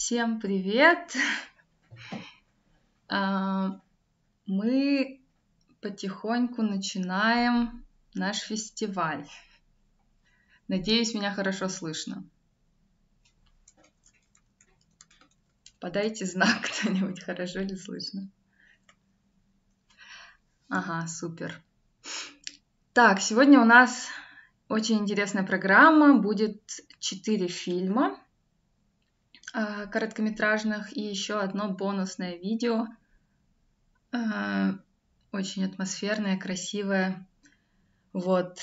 Всем привет! Мы потихоньку начинаем наш фестиваль. Надеюсь, меня хорошо слышно. Подайте знак кто-нибудь, хорошо ли слышно. Ага, супер. Так, сегодня у нас очень интересная программа. Будет 4 фильма короткометражных и еще одно бонусное видео. Очень атмосферное, красивое. Вот.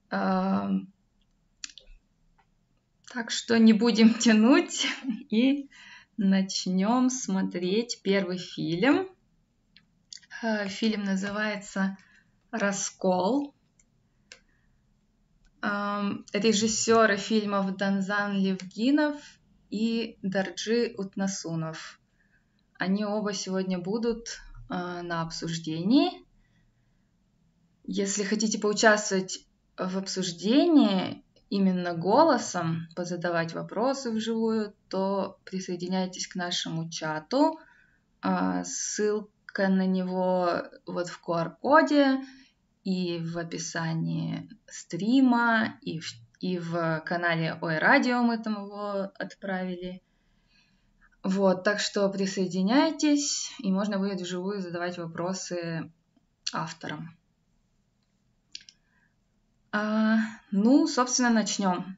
Так что не будем тянуть и начнем смотреть первый фильм. Фильм называется «Раскол». Режиссеры фильмов Данзан Левгинов и Дарджи Утнасунов. Они оба сегодня будут на обсуждении. Если хотите поучаствовать в обсуждении именно голосом, позадавать вопросы вживую, то присоединяйтесь к нашему чату. Ссылка на него вот в QR-коде и в описании стрима, и в канале Ой Радио мы там его отправили. Вот, так что присоединяйтесь, и можно будет вживую задавать вопросы авторам. Собственно, начнем.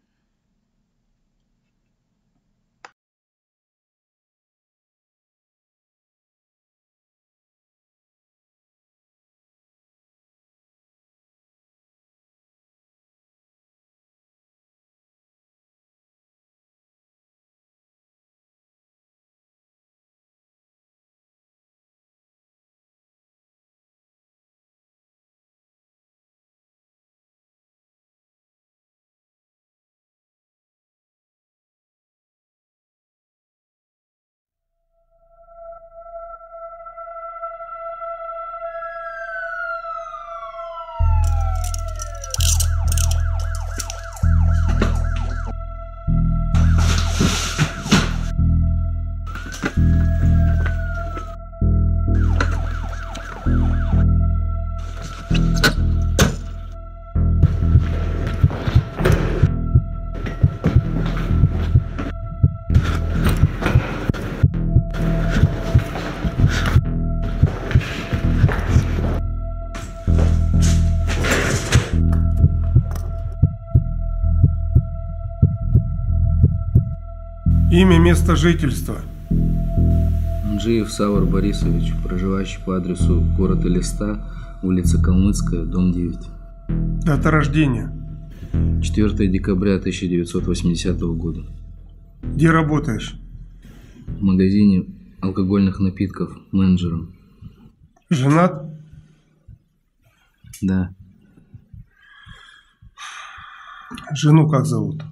Имя, место жительства. Анджиев Савр Борисович, проживающий по адресу город Элиста, улица Калмыцкая, дом 9. Дата рождения. 4 декабря 1980 года. Где работаешь? В магазине алкогольных напитков менеджером. Женат? Да. Жену как зовут?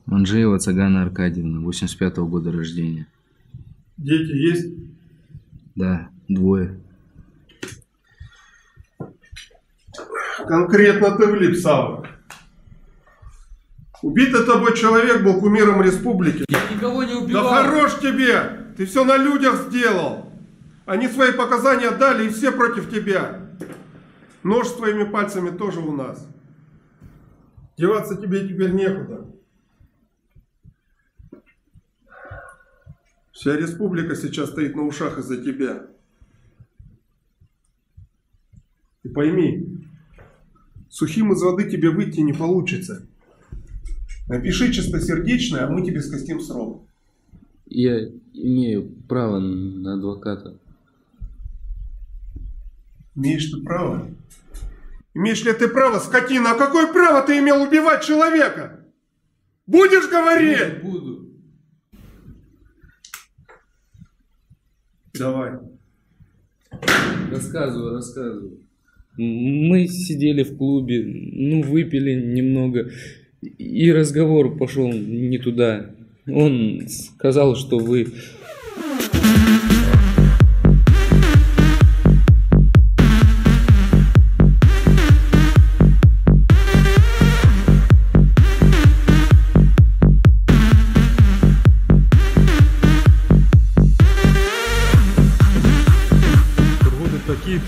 Манжеева Цагана Аркадьевна, 85-го года рождения. Дети есть? Да, 2. Конкретно ты влип, Савва. Убитый тобой человек был кумиром республики. Я никого не убивал. Да хорош тебе! Ты все на людях сделал. Они свои показания дали, и все против тебя. Нож с твоими пальцами тоже у нас. Деваться тебе теперь некуда. Вся республика сейчас стоит на ушах из-за тебя. И пойми, сухим из воды тебе выйти не получится. Напиши чистосердечное, а мы тебе скостим срок. Я имею право на адвоката. Имеешь ты право? Имеешь ли ты право, скотина? А какое право ты имел убивать человека? Будешь говорить? Буду. Давай. Рассказываю. Мы сидели в клубе, выпили немного, и разговор пошел не туда. Он сказал, что вы...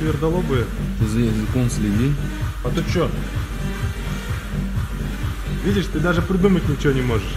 твердолобые. Ты за языком следи. А ты чё? Видишь, ты даже придумать ничего не можешь.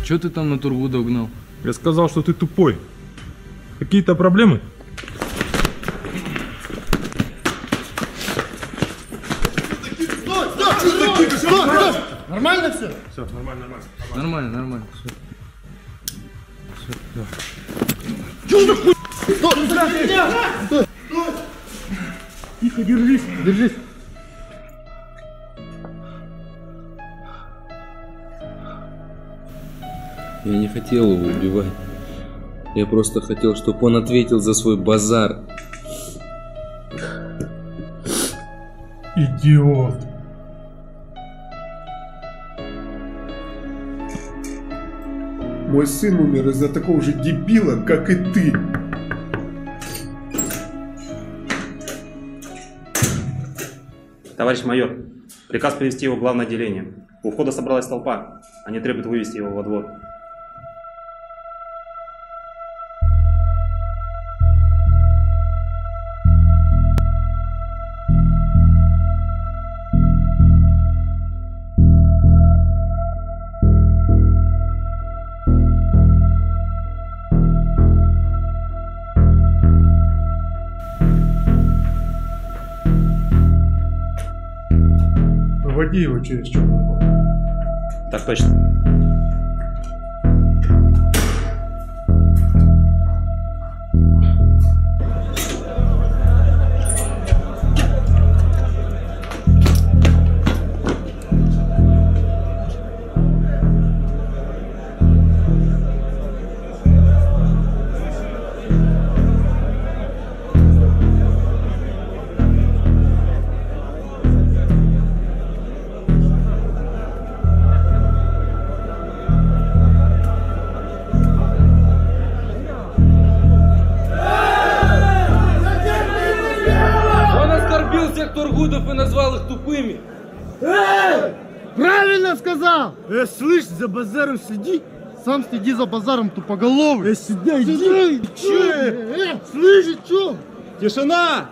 Че ты там на Тургуда угнал? Я сказал, что ты тупой. Какие-то проблемы? Нормально все? Все, нормально. Нормально. Тихо, держись. Я не хотел его убивать. Я просто хотел, чтобы он ответил за свой базар. Идиот. Мой сын умер из-за такого же дебила, как и ты. Товарищ майор, приказ привести его в главное отделение. У входа собралась толпа. Они требуют вывести его во двор. Выводи его через черный ход. Так точно. Тургудов и назвал их тупыми. Правильно сказал! Слышь, за базаром следи. Сам следи за базаром, тупоголовый. Сюда иди. Слышь, чё? Тишина!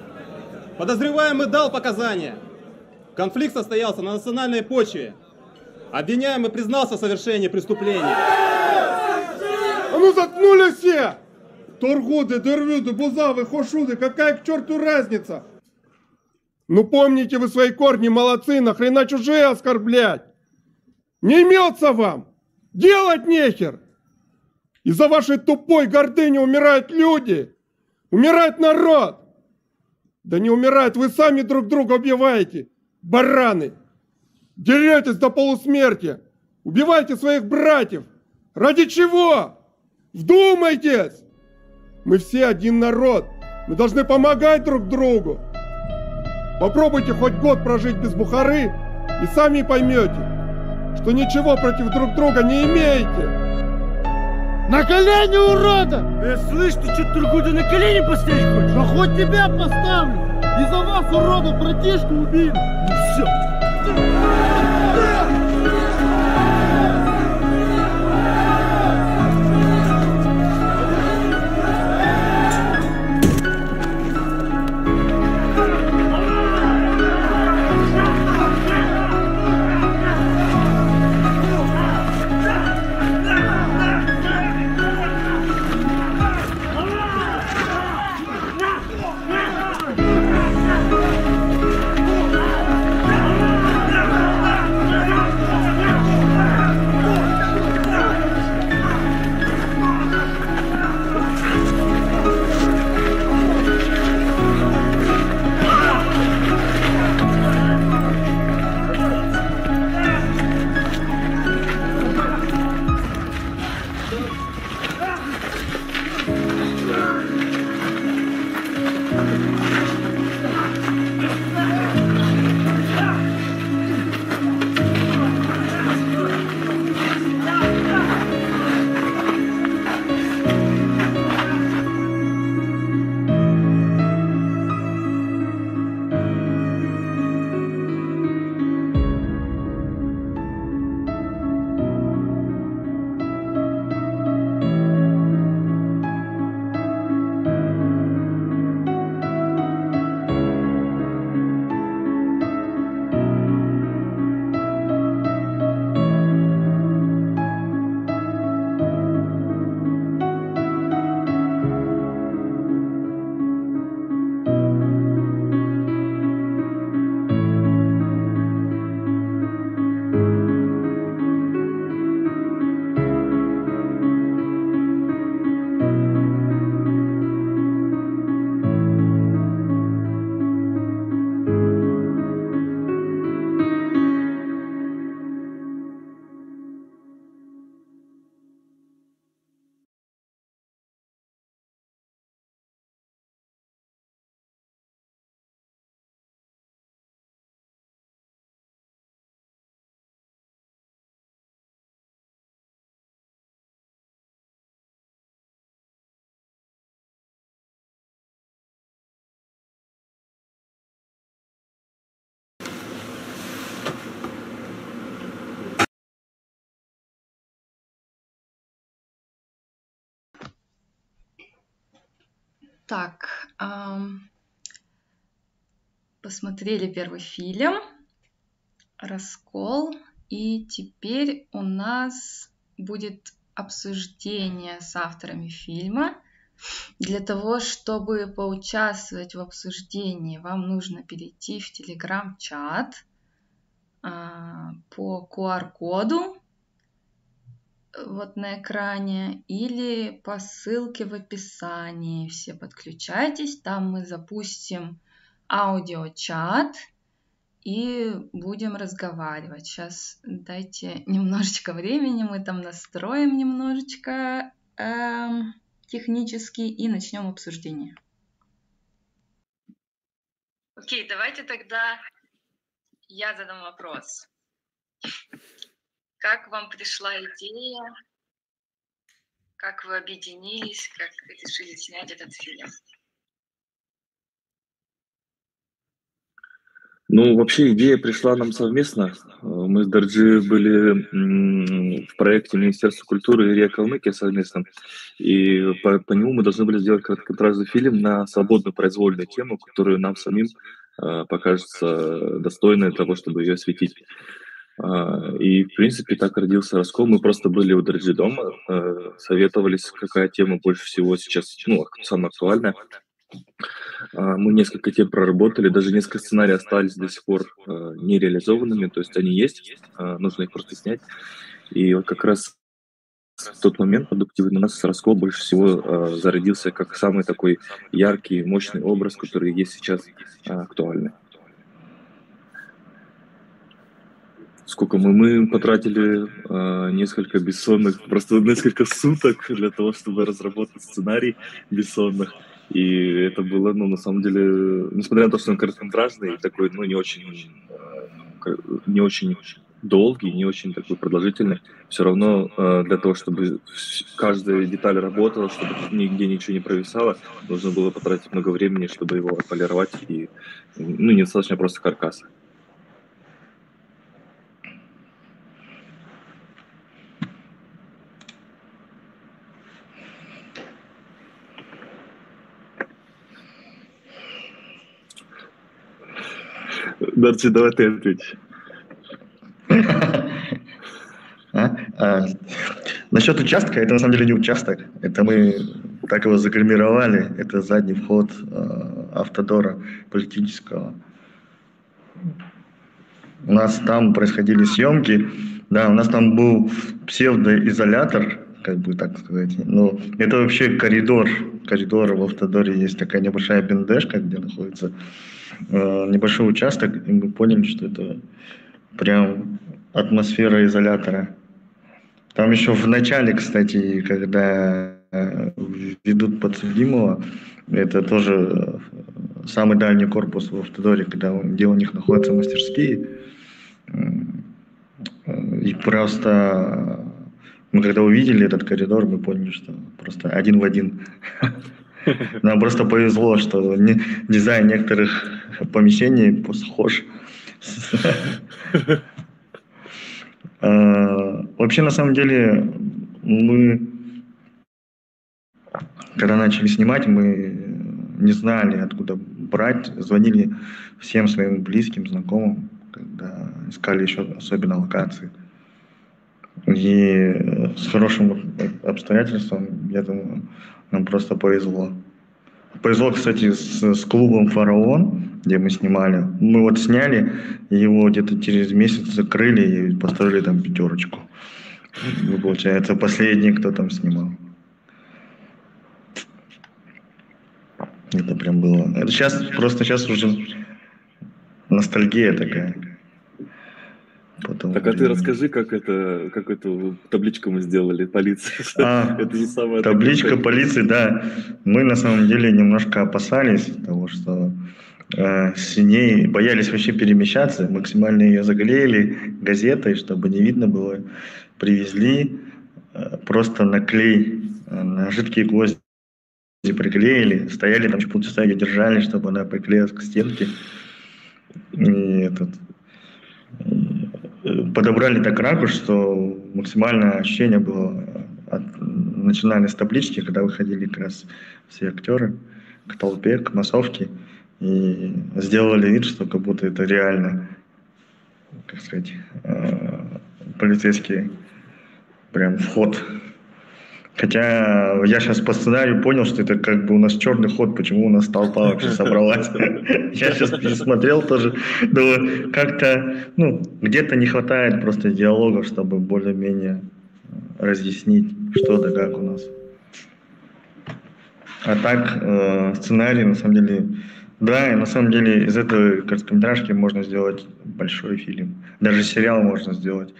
Подозреваемый дал показания. Конфликт состоялся на национальной почве. Обвиняемый признался в совершении преступления. А ну заткнулись все! Тургуды, дервюды, бузавы, хошуды, какая к черту разница? Ну помните вы свои корни, молодцы, нахрена чужие оскорблять? Не имется вам! Делать нехер! Из-за вашей тупой гордыни умирают люди! Умирает народ! Да не умирает, вы сами друг друга убиваете, бараны! Деретесь до полусмерти! Убивайте своих братьев! Ради чего? Вдумайтесь! Мы все один народ! Мы должны помогать друг другу! Попробуйте хоть год прожить без Бухары и сами поймете, что ничего против друг друга не имеете. На колени, урода! Слышь, ты что, Тургуда, на колени поставить хочешь? А хоть тебя поставлю! Из-за вас, урода, братишку убили! Ну все! Так, посмотрели первый фильм «Раскол», и теперь у нас будет обсуждение с авторами фильма. Для того, чтобы поучаствовать в обсуждении, вам нужно перейти в Telegram-чат по QR-коду вот на экране или по ссылке в описании. Все подключайтесь, там мы запустим аудиочат и будем разговаривать. Сейчас дайте немножечко времени, мы там настроим немножечко технически и начнем обсуждение. Окей, давайте тогда я задам вопрос. Как вам пришла идея? Как вы объединились? Как решили снять этот фильм? Ну, вообще идея пришла нам совместно. Мы с Дорджи были в проекте Министерства культуры и РИА Калмыкия совместно. И по нему мы должны были сделать короткометражный фильм на свободную произвольную тему, которую нам самим покажется достойной того, чтобы ее осветить. И, в принципе, так родился «Раскол». Мы просто были у Дорджи дома, советовались, какая тема больше всего сейчас, самая актуальная. Мы несколько тем проработали, даже несколько сценариев остались до сих пор нереализованными, то есть они есть, нужно их просто снять. И вот как раз в тот момент продуктивный у нас «Раскол» больше всего зародился как самый такой яркий, мощный образ, который есть сейчас актуальный. Сколько мы потратили несколько бессонных, просто несколько суток для того, чтобы разработать сценарий бессонных. И это было, на самом деле, несмотря на то, что он короткометражный, такой, не очень долгий, не очень такой продолжительный, все равно для того, чтобы каждая деталь работала, чтобы нигде ничего не провисало, нужно было потратить много времени, чтобы его отполировать, и, недостаточно просто каркаса. Дарчи, давай ты ответишь. Насчет участка, это на самом деле не участок. Это мы так его загримировали. Это задний вход автодора политического. У нас там происходили съемки. Да, у нас там был псевдоизолятор, как бы так сказать. Но это вообще коридор. Коридор в автодоре есть такая небольшая бендешка, где находится небольшой участок, и мы поняли, что это прям атмосфера изолятора. Там еще в начале, кстати, когда ведут подсудимого, это тоже самый дальний корпус в автодоре, где у них находятся мастерские. И просто мы когда увидели этот коридор, мы поняли, что просто один в один. Нам просто повезло, что дизайн некоторых помещений схож. Вообще, на самом деле, мы, когда начали снимать, мы не знали, откуда брать. Звонили всем своим близким, знакомым, когда искали еще особенно локации. И с хорошим обстоятельством, я думаю, нам просто повезло. Повезло, кстати, с клубом «Фараон», где мы снимали. Мы вот сняли, его где-то через месяц закрыли и построили там 5. Получается, последний, кто там снимал. Это прям было. Это сейчас уже ностальгия такая. Так, а ты расскажи, как эту табличку мы сделали, полиции. Это не самая табличка полиции, да. Мы на самом деле немножко опасались того, что с ней боялись вообще перемещаться. Максимально ее заклеили газетой, чтобы не видно было. Привезли, просто на клей, на жидкие гвозди приклеили. Стояли там полчаса, ее держали, чтобы она приклеилась к стенке. И подобрали так ракурс, что максимальное ощущение было начинали с таблички, когда выходили как раз все актеры. к толпе, к массовке и сделали вид, что как будто это реально, как сказать, полицейский прям вход. Хотя я сейчас по сценарию понял, что это как бы у нас черный ход, почему у нас толпа вообще собралась. Я сейчас пересмотрел тоже, думаю, как-то, ну, где-то не хватает просто диалогов, чтобы более-менее разъяснить, что да как у нас. А так, сценарий, на самом деле, да, и на самом деле из этой короткометражки можно сделать большой фильм. Даже сериал можно сделать.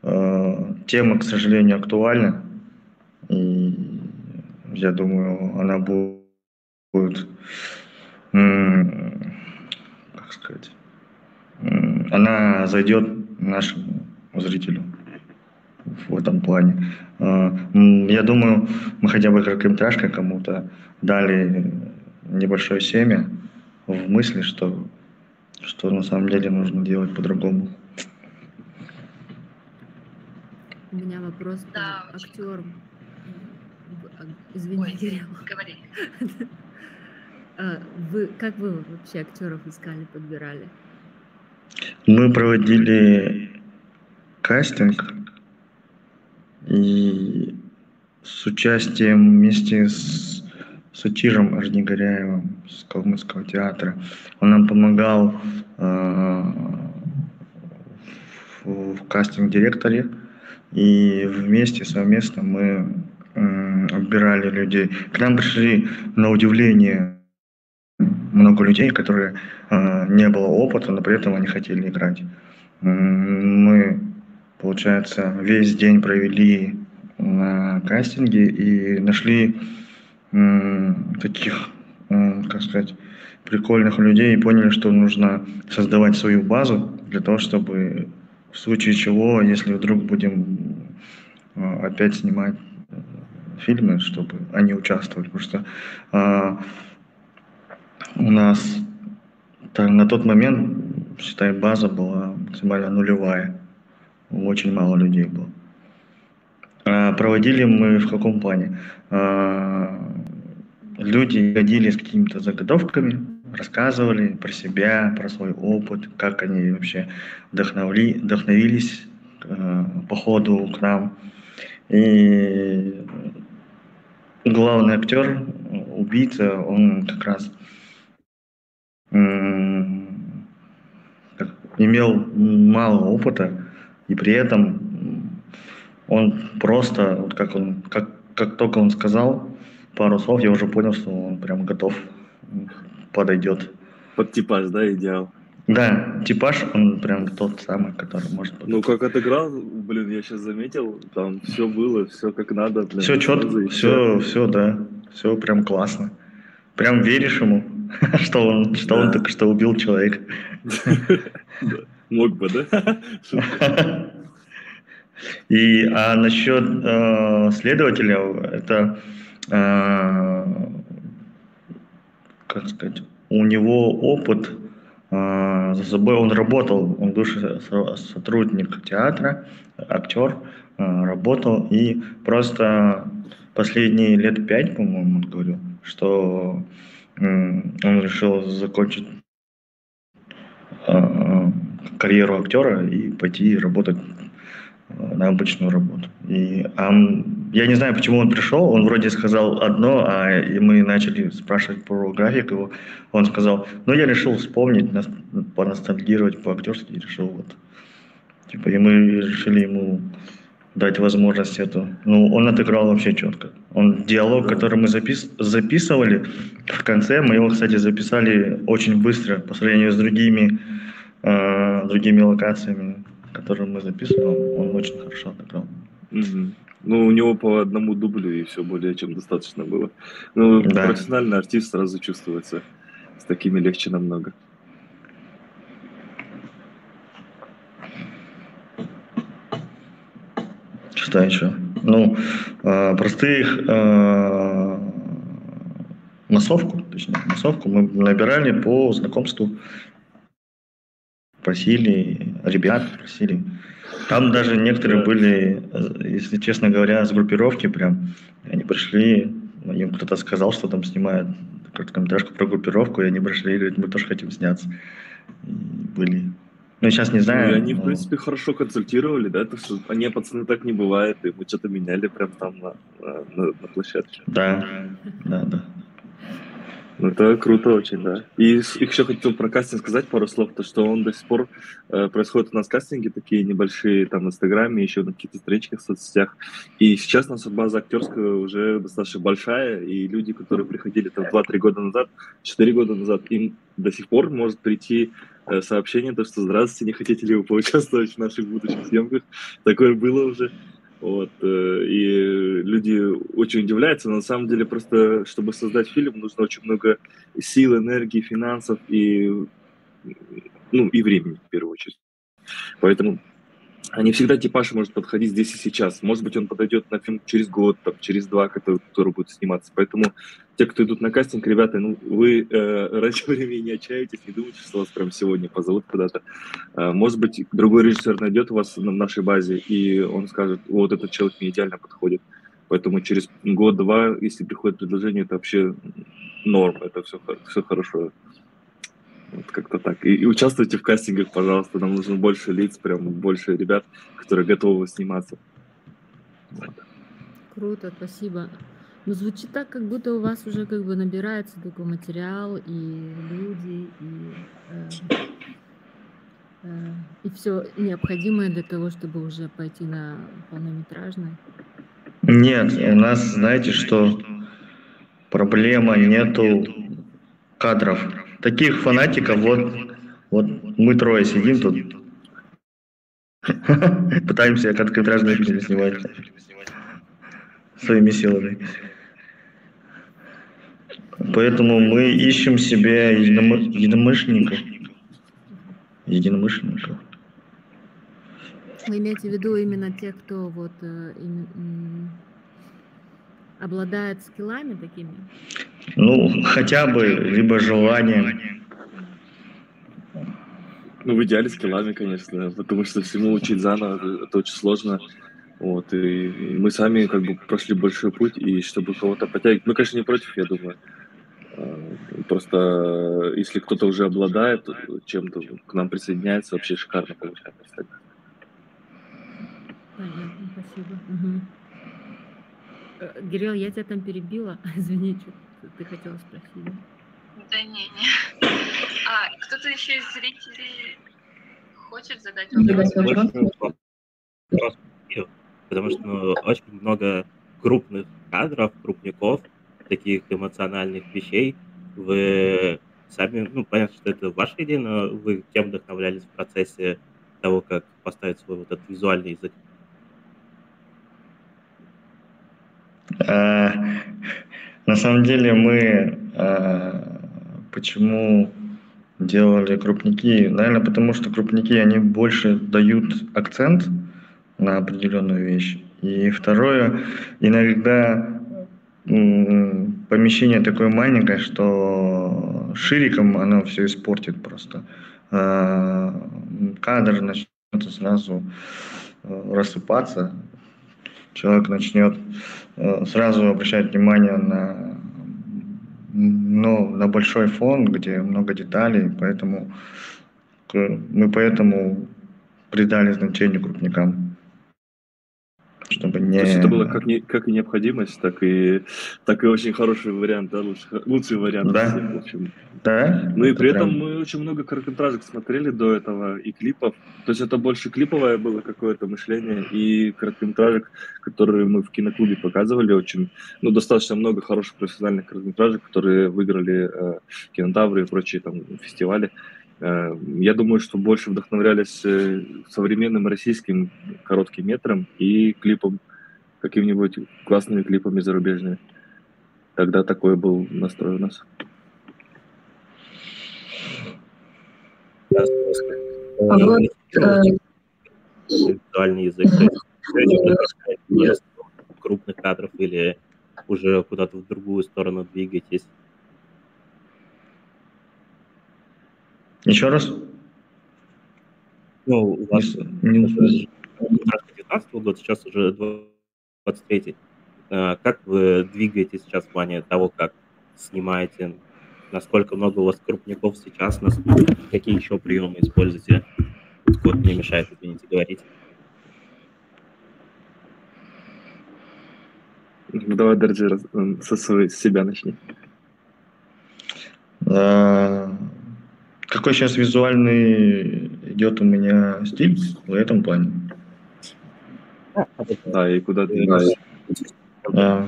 Тема, к сожалению, актуальна. И я думаю, она будет, как сказать, она зайдет нашему зрителю в этом плане. Я думаю, мы хотя бы короткометражкой кому-то дали небольшое семя в мысли, что на самом деле нужно делать по-другому. У меня вопрос по актерам. Извините. Ой, говори. Как вы вообще актеров искали, подбирали? Мы проводили кастинг и с участием вместе с Сатиром Ажнигоряевым с Калмыцкого театра. Он нам помогал в кастинг-директоре, и вместе совместно мы отбирали людей. К нам пришли, на удивление, много людей, которые не было опыта, но при этом они хотели играть. Мы, получается, весь день провели на кастинге и нашли таких, как сказать, прикольных людей и поняли, что нужно создавать свою базу для того, чтобы в случае чего, если вдруг будем опять снимать фильмы, чтобы они участвовали. Потому что у нас на тот момент, считай, база была максимально нулевая. Очень мало людей было. Проводили мы в каком плане? Люди ходили с какими-то заготовками, рассказывали про себя, про свой опыт, как они вообще вдохновились по ходу к нам. И главный актер, убийца, он как раз имел мало опыта, и при этом он просто, вот как только он сказал пару слов, я уже понял, что он прям готов, подойдет. Под типаж, да, идеал? Да, типаж, он прям тот самый, который может подойти. Ну, как отыграл, блин, я сейчас заметил, там все было, все как надо. Блин, все четко, все, да, все прям классно. Прям веришь ему, что он только что убил человека. Мог бы, да? А насчет следователя, это, как сказать, у него опыт за собой, он работал, он бывший сотрудник театра, актер, работал, и просто последние лет 5, по-моему, он говорил, что он решил закончить карьеру актера и пойти работать на обычную работу. Я не знаю, почему он пришел, он вроде сказал одно, и мы начали спрашивать про график его, он сказал, я решил вспомнить, поностальгировать по-актерски, и решил вот. Типа, и мы решили ему дать возможность эту. Он отыграл вообще четко. Диалог, который мы записывали в конце, мы его, кстати, записали очень быстро по сравнению с другими локациями, которые мы записывали, он очень хорошо отыграл. Угу. У него по одному дублю и все более чем достаточно было. Да. Профессиональный артист сразу чувствуется. С такими легче намного. Что еще? Простых массовку мы набирали по знакомству. Просили ребят. Там даже некоторые были, если честно говоря, с группировки прям. Они пришли, им кто-то сказал, что там снимают короткометражку про группировку, и они пришли и говорят, мы тоже хотим сняться. И были. Ну, сейчас не Ну, и знаю. они, в принципе, хорошо консультировали, да, то, что они, пацаны, так не бывает, и мы что-то меняли прям там на площадке. Да. Ну, это круто очень, да. И еще хотел про кастинг сказать пару слов, то что он до сих пор происходит у нас кастинги такие небольшие, там, в Инстаграме, еще на каких-то страничках в соцсетях. И сейчас у нас база актерская уже достаточно большая, и люди, которые приходили там 2-3 года назад, 4 года назад, им до сих пор может прийти сообщение, то, что «Здравствуйте, не хотите ли вы поучаствовать в наших будущих съемках?» Такое было уже. Вот, и люди очень удивляются, но на самом деле просто, чтобы создать фильм, нужно очень много сил, энергии, финансов и времени, в первую очередь. Поэтому не всегда типаж может подходить здесь и сейчас. Может быть, он подойдет на фильм через год, там, через 2, который будет сниматься. Поэтому те, кто идут на кастинг, ребята, вы раньше времени не отчаивайтесь, не думайте, что вас прям сегодня позовут куда-то. Может быть, другой режиссер найдет вас на нашей базе, и он скажет, вот этот человек мне идеально подходит. Поэтому через год-два, если приходит предложение, это вообще норм, это все хорошо. Вот как-то так. И участвуйте в кастингах, пожалуйста. Нам нужно больше лиц, прям больше ребят, которые готовы сниматься. Вот. Круто, спасибо. Ну, звучит так, как будто у вас уже как бы набирается такой материал, и люди, и все необходимое для того, чтобы уже пойти на полнометражный. Нет, у нас, знаете, что проблема нету кадров. Таких фанатиков, вот мы трое сидим тут, пытаемся короткометражные фильмы снимать своими силами. Поэтому мы ищем себе единомышленников. Вы имеете в виду именно тех, кто вот обладает скиллами такими? Ну, хотя бы, либо желанием. Ну, в идеале скиллами, конечно, потому что всему учить заново, это очень сложно. Вот, и мы сами как бы прошли большой путь, и чтобы кого-то подтягивать, мы, конечно, не против, я думаю. Просто если кто-то уже обладает чем-то, к нам присоединяется, вообще шикарно получается. Понятно, спасибо. Угу. Гирел, я тебя там перебила. Извини, что ты хотела спросить? Да не. Кто-то еще из зрителей хочет задать вопрос? Потому что очень много крупных кадров, крупников, таких эмоциональных вещей. Вы сами, понятно, что это ваша идея, но вы кем вдохновлялись в процессе того, как поставить свой вот этот визуальный язык? На самом деле мы почему делали крупники? Наверное, потому что крупники, они больше дают акцент на определенную вещь. И второе, иногда помещение такое маленькое, что шириком оно все испортит просто. Кадр начнет сразу рассыпаться, человек начнет сразу обращать внимание на большой фон, где много деталей, поэтому мы придали значение крупникам. Чтобы не... То есть это было как и необходимость, так и очень хороший вариант, да, лучший вариант. Да. Всех, в общем. Да. Ну и при этом мы очень много короткометражек смотрели до этого, и клипов. То есть это больше клиповое было какое-то мышление, и короткометражек, которые мы в киноклубе показывали, очень, достаточно много хороших профессиональных короткометражек, которые выиграли кинотавры и прочие там фестивали. Я думаю, что больше вдохновлялись современным российским коротким метром и клипом, какими-нибудь классными клипами зарубежными. Тогда такой был настрой у нас. Визуальный язык, не крупных кадров или уже куда-то в другую сторону двигаетесь? Еще раз? У вас 19 год, сейчас уже 23-й. Как вы двигаетесь сейчас в плане того, как снимаете, насколько много у вас крупников сейчас, какие еще приемы используете? Вот не мешает, извините, говорить. Давай, Дарджи, с себя начни. Какой сейчас визуальный идет у меня стиль в этом плане? Да, и куда двигаешься? Да,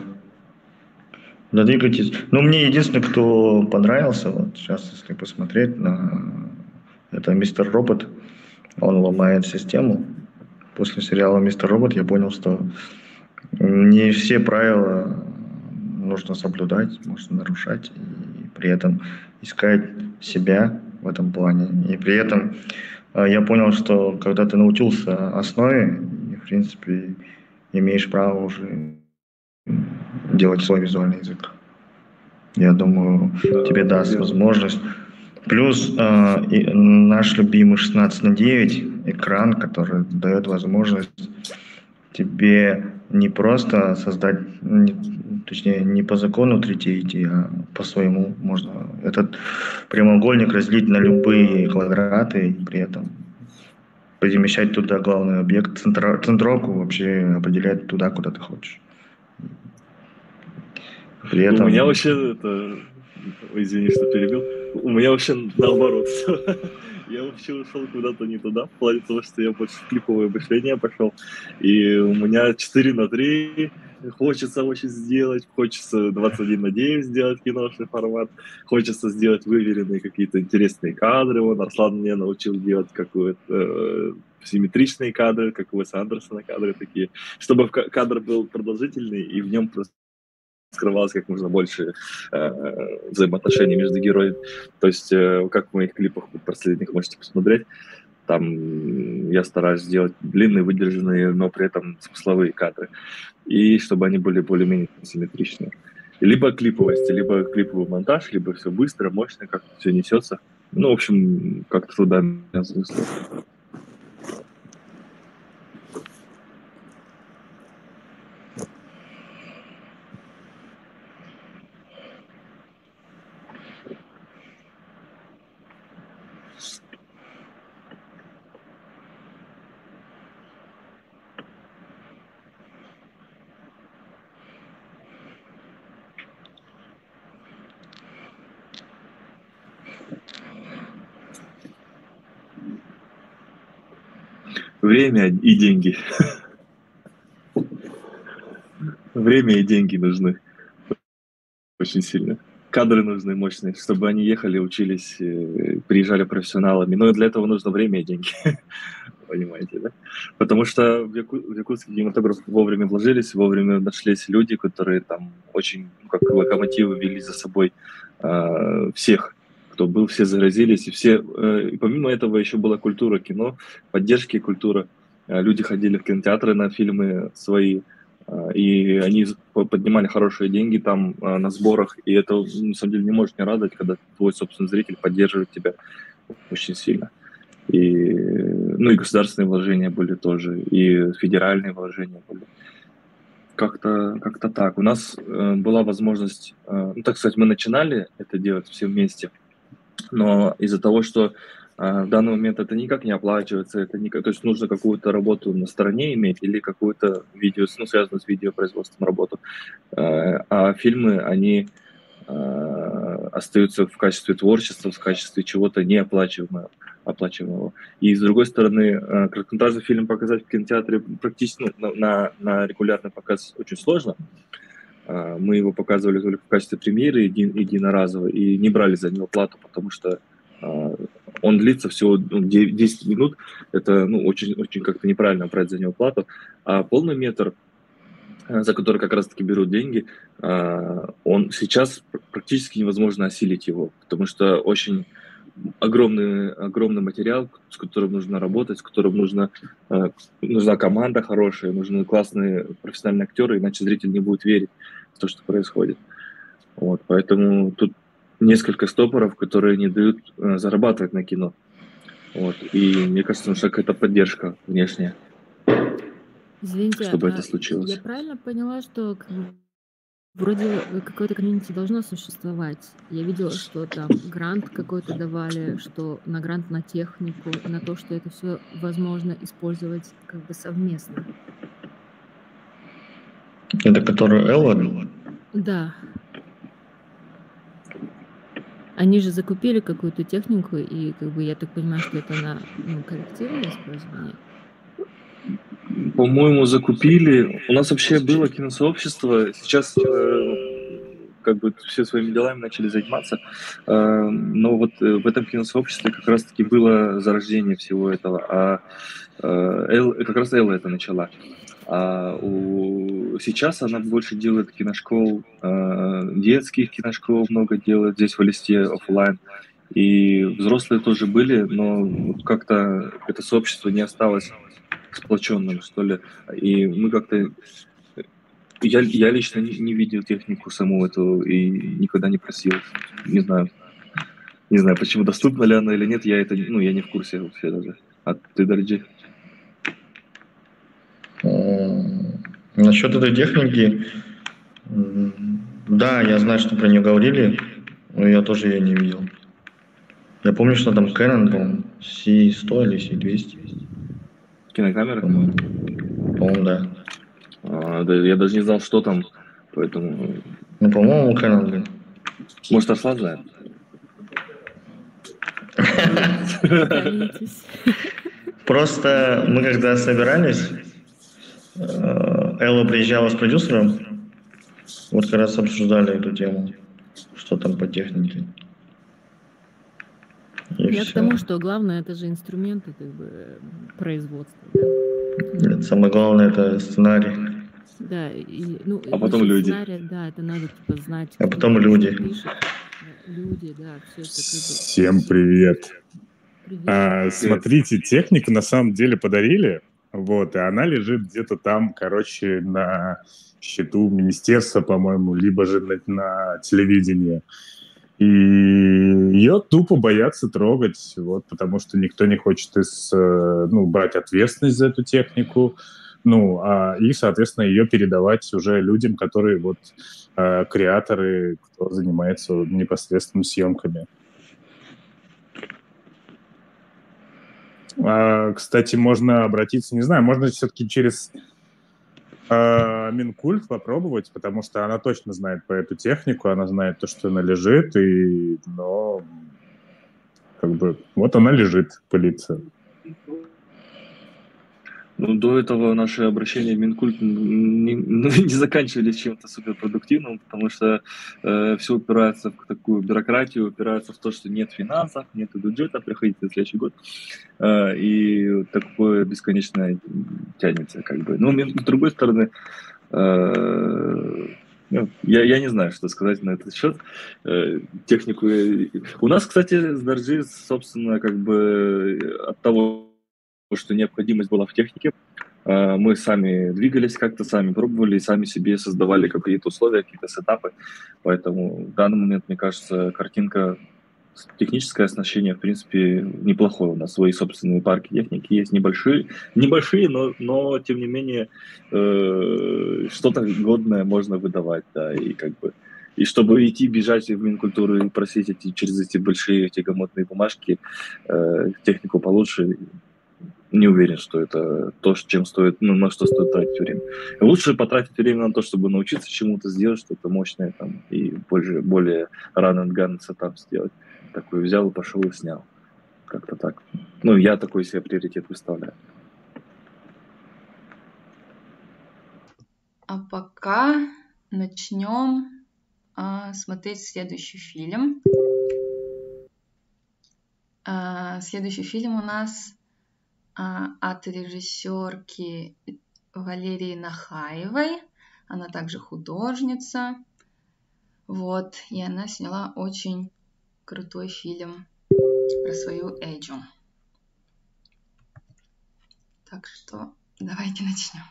двигайтесь. Ну, мне единственное, кто понравился, вот сейчас, если посмотреть на это Мистер Робот, он ломает систему. После сериала Мистер Робот я понял, что не все правила нужно соблюдать, можно нарушать и при этом искать себя в этом плане. И при этом я понял, что когда ты научился основе, в принципе, имеешь право уже делать свой визуальный язык. Я думаю, тебе даст возможность. Плюс наш любимый 16:9 экран, который дает возможность тебе не просто создать, точнее, не по закону 3D идти, а по своему можно этот прямоугольник разделить на любые квадраты и при этом перемещать туда главный объект, центровку вообще определять туда, куда ты хочешь. При этом... У меня вообще, извини, что перебил, у меня вообще наоборот все. Я вообще ушел куда-то не туда, в плане того, что я больше в клиповое мышление пошел. И у меня 4:3, хочется очень сделать, хочется 21:9 сделать киношный формат, хочется сделать выверенные какие-то интересные кадры. Вот Арслан мне научил делать какую-то симметричные кадры, как у Уэса Андерсона кадры такие, чтобы кадр был продолжительный и в нем просто скрывалось как можно больше взаимоотношений между героями. То есть, как в моих клипах последних можете посмотреть, там я стараюсь сделать длинные, выдержанные, но при этом смысловые кадры. И чтобы они были более-менее симметричные. Либо клиповость, либо клиповый монтаж, либо все быстро, мощно, как-то все несется. Ну, в общем, как-то туда меня занесло. Время и деньги. Время и деньги нужны. Очень сильно. Кадры нужны мощные, чтобы они ехали, учились, приезжали профессионалами. Но для этого нужно время и деньги. Понимаете, да? Потому что в якутский кинематограф вовремя вложились, вовремя нашлись люди, которые там очень, как локомотивы, вели за собой всех, кто был, все заразились, и все. И помимо этого еще была культура кино, поддержки культура. Люди ходили в кинотеатры на фильмы свои, и они поднимали хорошие деньги там на сборах, и это на самом деле не может не радовать, когда твой собственный зритель поддерживает тебя очень сильно. И, ну и государственные вложения были тоже, и федеральные вложения были. Как-то так. У нас была возможность, ну, так сказать, мы начинали это делать все вместе, но из-за того, что в данный момент это никак не оплачивается, это никак, то есть нужно какую-то работу на стороне иметь или какую-то видео, ну, связанную с видеопроизводством работу. А фильмы, они остаются в качестве творчества, в качестве чего-то неоплачиваемого. И с другой стороны, короткометражный фильм показать в кинотеатре практически на регулярный показ очень сложно. Мы его показывали только в качестве премьеры единоразово и не брали за него плату, потому что он длится всего 10 минут. Это очень, очень как-то неправильно брать за него плату. А полный метр, за который как раз-таки берут деньги, он сейчас практически невозможно осилить его, потому что очень огромный материал, с которым нужно работать, с которым нужна команда хорошая, нужны классные профессиональные актеры, иначе зритель не будет верить в то, что происходит. Вот, поэтому тут несколько стопоров, которые не дают зарабатывать на кино. Вот, и мне кажется, что это поддержка внешняя. Извините, чтобы это я случилось. правильно поняла, что как бы, вроде какое-то комьюнити должно существовать? Я видела, что там грант какой-то давали, что на грант на технику, и на то, что это все возможно использовать как бы совместно. Это который Элла? Да. Они же закупили какую-то технику, и как бы я так понимаю, что это на коллективное использование. По-моему, закупили. У нас вообще было киносообщество. Сейчас как бы все своими делами начали заниматься. Но вот в этом киносообществе как раз-таки было зарождение всего этого. Как раз Элла это начала. Сейчас она больше делает киношкол, детских киношкол много делает здесь в Элисте офлайн. И взрослые тоже были, но как-то это сообщество не осталось сплоченным, что ли. И мы как-то... Я лично не видел технику саму эту и никогда не просил. Не знаю, почему, доступна ли она или нет, я не в курсе вообще даже. А ты, Дарджи? Насчет этой техники, да, я знаю, что про нее говорили, но я тоже ее не видел. Я помню, что там Canon, по-моему, C100 или C200. Кинокамера? По-моему, да. Да. Я даже не знал, что там, поэтому... Ну, по-моему, Canon, блин. Может, Арслан знает? Просто мы когда собирались, Элла приезжала с продюсером, вот как раз обсуждали эту тему, что там по технике. Я к тому, что главное это же инструменты как бы производства. Да? Нет, самое главное это сценарий. Да, а потом люди. Сценарий, да, это надо типа знать. А потом люди. Люди, да, все это. Всем привет. Привет. Смотрите, технику на самом деле подарили. Вот, и она лежит где-то там, короче, на счету министерства, по-моему, либо же на телевидении. И ее тупо боятся трогать, вот, потому что никто не хочет брать ответственность за эту технику, и, соответственно, ее передавать уже людям, которые креаторы, кто занимается непосредственно съемками. Кстати, можно обратиться, не знаю, можно все-таки через Минкульт попробовать, потому что она точно знает про эту технику, она знает то, что она лежит, но вот она лежит, пылится. До этого наши обращения в Минкульт не заканчивались чем-то суперпродуктивным, потому что все упирается в такую бюрократию, упирается в то, что нет финансов, нет бюджета, приходите на следующий год, и такое бесконечно тянется, как бы. Но с другой стороны, я не знаю, что сказать на этот счет. Технику... У нас, кстати, с Дарджи, собственно, как бы от того, что необходимость была в технике, мы сами двигались как-то, сами пробовали, сами себе создавали какие-то условия, какие-то сетапы. Поэтому в данный момент, мне кажется, картинка, техническое оснащение, в принципе, неплохое. У нас свои собственные парки техники есть, небольшие, но тем не менее, что-то годное можно выдавать, да, и как бы... И чтобы идти, бежать в Минкультуру и просить через эти большие тягомотные бумажки технику получше, не уверен, что это то, чем стоит, на что стоит тратить время. Лучше потратить время на то, чтобы научиться чему-то сделать, что-то мощное там, и более run and gun сетап сделать. Такой взял и пошел и снял. Как-то так. Я такой себе приоритет выставляю. А пока начнем смотреть следующий фильм. Следующий фильм у нас от режиссерки Валерии Нахаевой. Она также художница. Вот. И она сняла очень крутой фильм про свою Эйджу. Так что давайте начнем.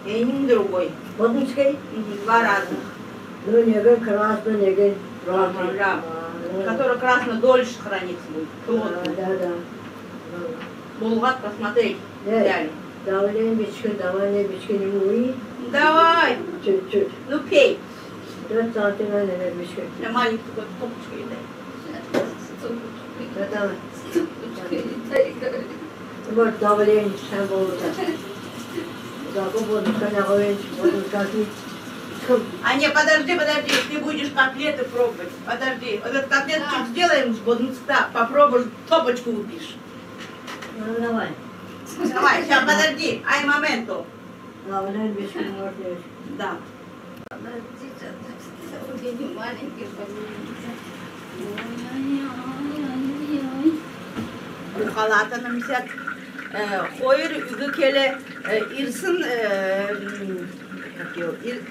Энин другой. Боднский? Два разных. Ну, неге красный, неге розовый. Да. Который красно дольше хранится будет. Да. Булгат посмотреть. Взяли. Давай бички не муи. Давай. Чуть-чуть. Ну пей. 4 сантиметра бички. Я маленькую копочку едай. Давай. Вот давление там будет. А не, подожди, ты будешь котлеты пробовать. Подожди, вот этот котлеточек сделаем с боднуста, попробуешь, топочку выпьешь. Ну, давай. Давай, сейчас, подожди, ай моменту. Да. Халатанымсят хойыр үгі келе ирсын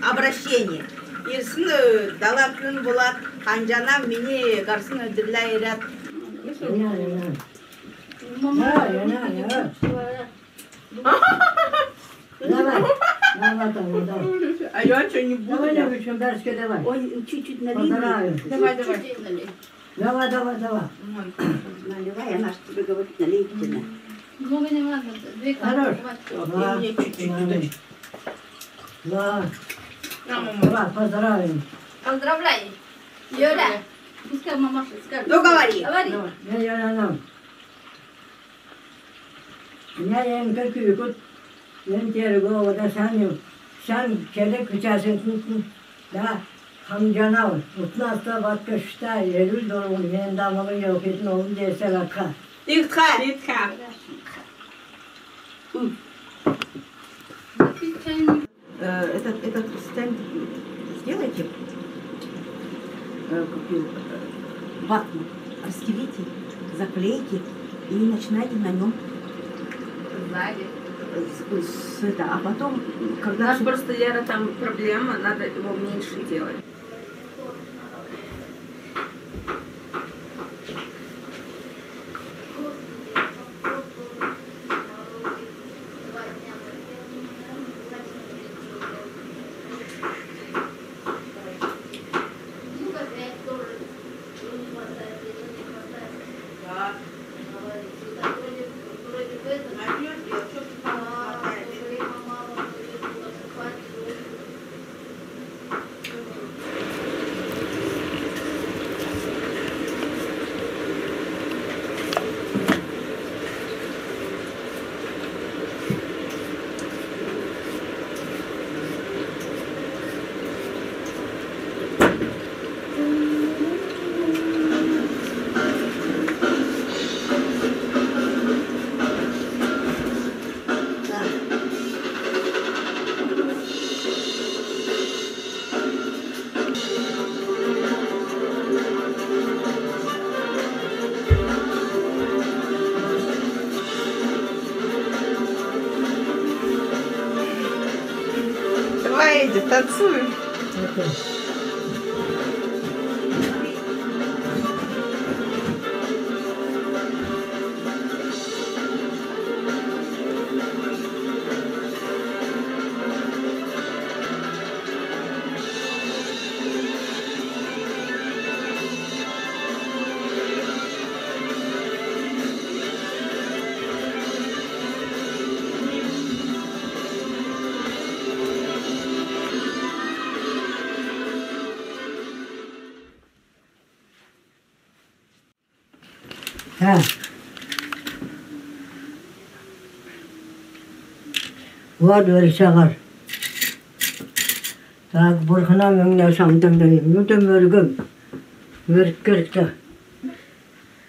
обращение. Ирсын дала күн болат, қанжана мені гарсын өдірля ерят. Давай. А я что не буду? Давай. Ой, чуть-чуть налей. Давай. Давай. Наливай, она же тебе говорит, налейте. Много не надо, 2 Хорош. Мне чуть-чуть. Да. Давай, поздравим. Поздравляй. Юля, пускай мамаша скажет. Ну, говори. Я. Меня какие вот Лентерго, да, сам келек участник, да, хамджанал, утнаста батка шта, ерюль долу, мен дамага ёкит, но он десе латха. Литха. Этот стенд сделайте, ватман, расстелите, заклейте и начинайте на нем. Сзади. А потом, когда... У нас просто, Лера, там проблема, надо его меньше делать. Давай, иди, танцуем. Ha. Var böyle çağır. Так, бурхана меня сам там дали. Ну ты мörgüm. Мörгürkta.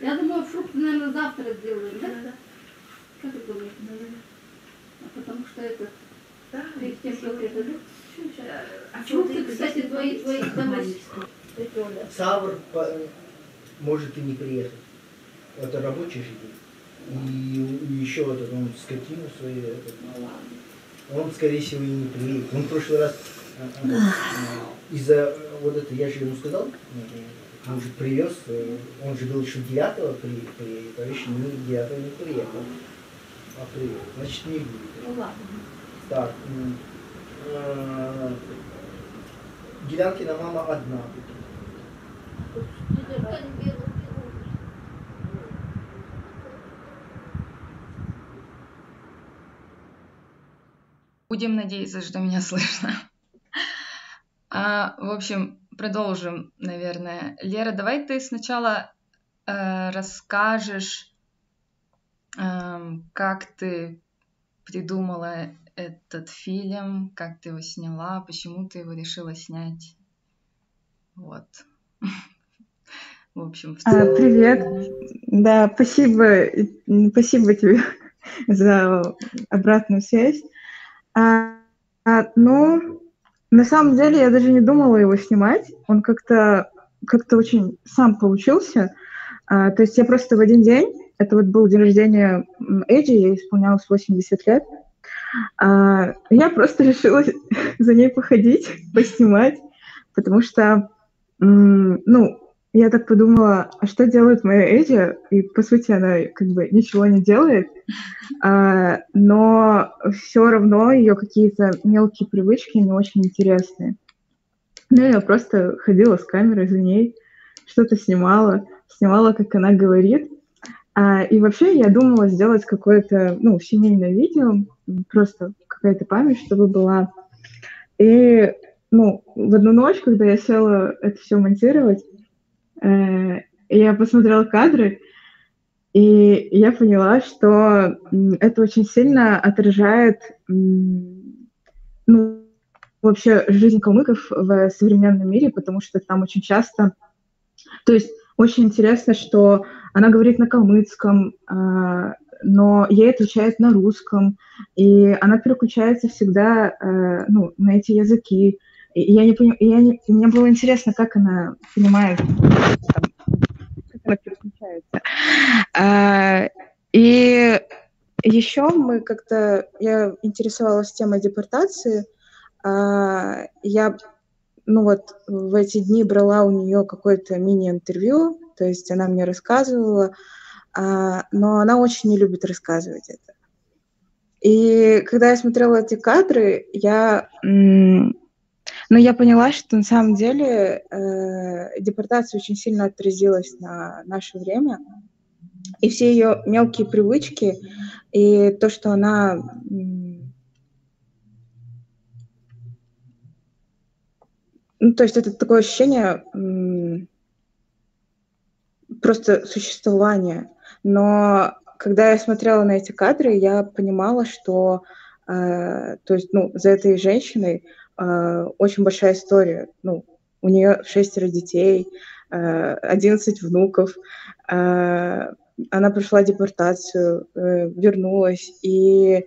Я думаю, фрукты, наверное, завтра сделаем, да? Как ты думаешь? Потому что это... Перед тем, как это... фрукты, кстати, твои домой. Савр может и не приехать. Это рабочий же день. И еще этот, он скотину свою, он, скорее всего, и не приедет. Он в прошлый раз из-за вот это, я же ему сказал, он же привез, он же был еще 9-го приедет, а еще не 9-го не приехал. А приедет, значит не будет. Ну ладно. Так, Гелянкина мама одна. Будем надеяться, что меня слышно. В общем, продолжим, наверное. Лера, давай ты сначала расскажешь, как ты придумала этот фильм, как ты его сняла, почему ты его решила снять. Вот. В общем, в целом. Привет. Да, спасибо тебе за обратную связь. Ну, на самом деле я даже не думала его снимать. Он как-то очень сам получился. То есть я просто в один день, это вот был день рождения Эджи, ей исполнялось 80 лет, я просто решила за ней походить, поснимать, потому что, ну, я так подумала, а что делает моя Эджи? И, по сути, она как бы ничего не делает, но все равно ее какие-то мелкие привычки не очень интересные. Ну, я просто ходила с камерой за ней, что-то снимала, как она говорит. И вообще я думала сделать какое-то, ну, семейное видео, просто какая-то память, чтобы была. И, ну, в одну ночь, когда я села это все монтировать, я посмотрела кадры, и я поняла, что это очень сильно отражает, ну, вообще жизнь калмыков в современном мире, потому что там очень часто... То есть очень интересно, что она говорит на калмыцком, но ей отвечает на русском, и она переключается всегда, ну, на эти языки. И я не понимаю, мне было интересно, как она понимает, как она переключается. И еще я интересовалась темой депортации. Я, ну вот, в эти дни брала у нее какое-то мини-интервью, то есть она мне рассказывала, но она очень не любит рассказывать это. И когда я смотрела эти кадры, я поняла, что на самом деле депортация очень сильно отразилась на наше время, и все ее мелкие привычки, и то, что она... Ну, то есть это такое ощущение просто существования. Но когда я смотрела на эти кадры, я понимала, что то есть, ну, за этой женщиной очень большая история. Ну, у нее 6 детей, 11 внуков. Она прошла депортацию, вернулась. И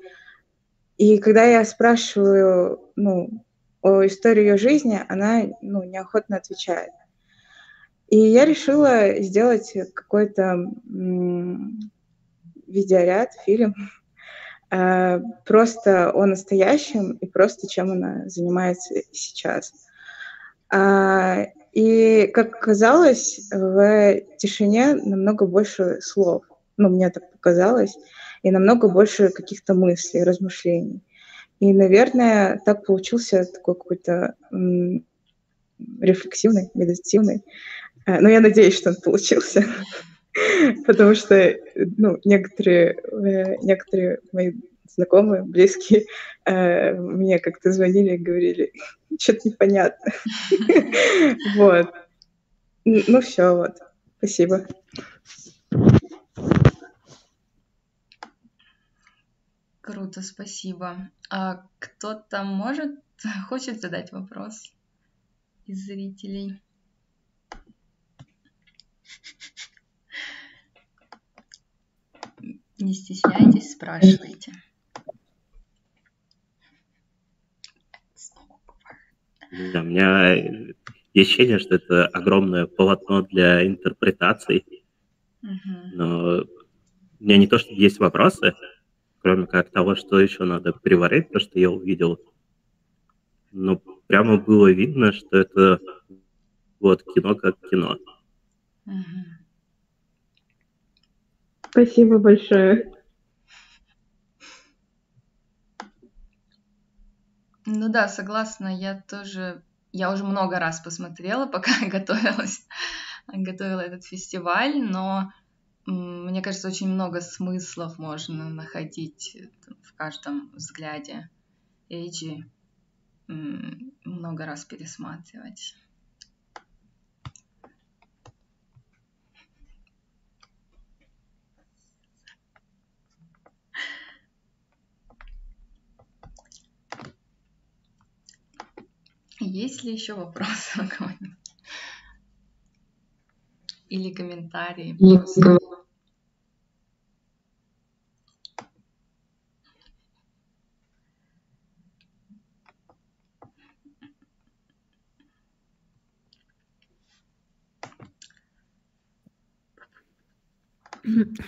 когда я спрашиваю, ну, о истории ее жизни, она, ну, неохотно отвечает. И я решила сделать какой-то видеоряд, фильм, просто о настоящем и просто чем она занимается сейчас. И, как оказалось, в тишине намного больше слов. Ну, мне так показалось. И намного больше каких-то мыслей, размышлений. И, наверное, так получился такой какой-то рефлексивный, медитативный. Но я надеюсь, что он получился. Потому что, ну, некоторые мои знакомые, близкие, мне как-то звонили и говорили, что-то непонятно. Вот. Ну, все, вот. Спасибо. Круто, спасибо. А кто-то хочет задать вопрос из зрителей? Не стесняйтесь, спрашивайте. Да, у меня есть ощущение, что это огромное полотно для интерпретаций, но у меня не то, что есть вопросы, кроме как того, что еще надо приварить, то, что я увидел. Ну, прямо было видно, что это вот кино как кино. Спасибо большое. Ну да, согласна, я уже много раз посмотрела, пока готовила этот фестиваль, но мне кажется, очень много смыслов можно находить в каждом взгляде Эйджи, много раз пересматривать. Есть ли еще вопросы у кого-нибудь? Или комментарии?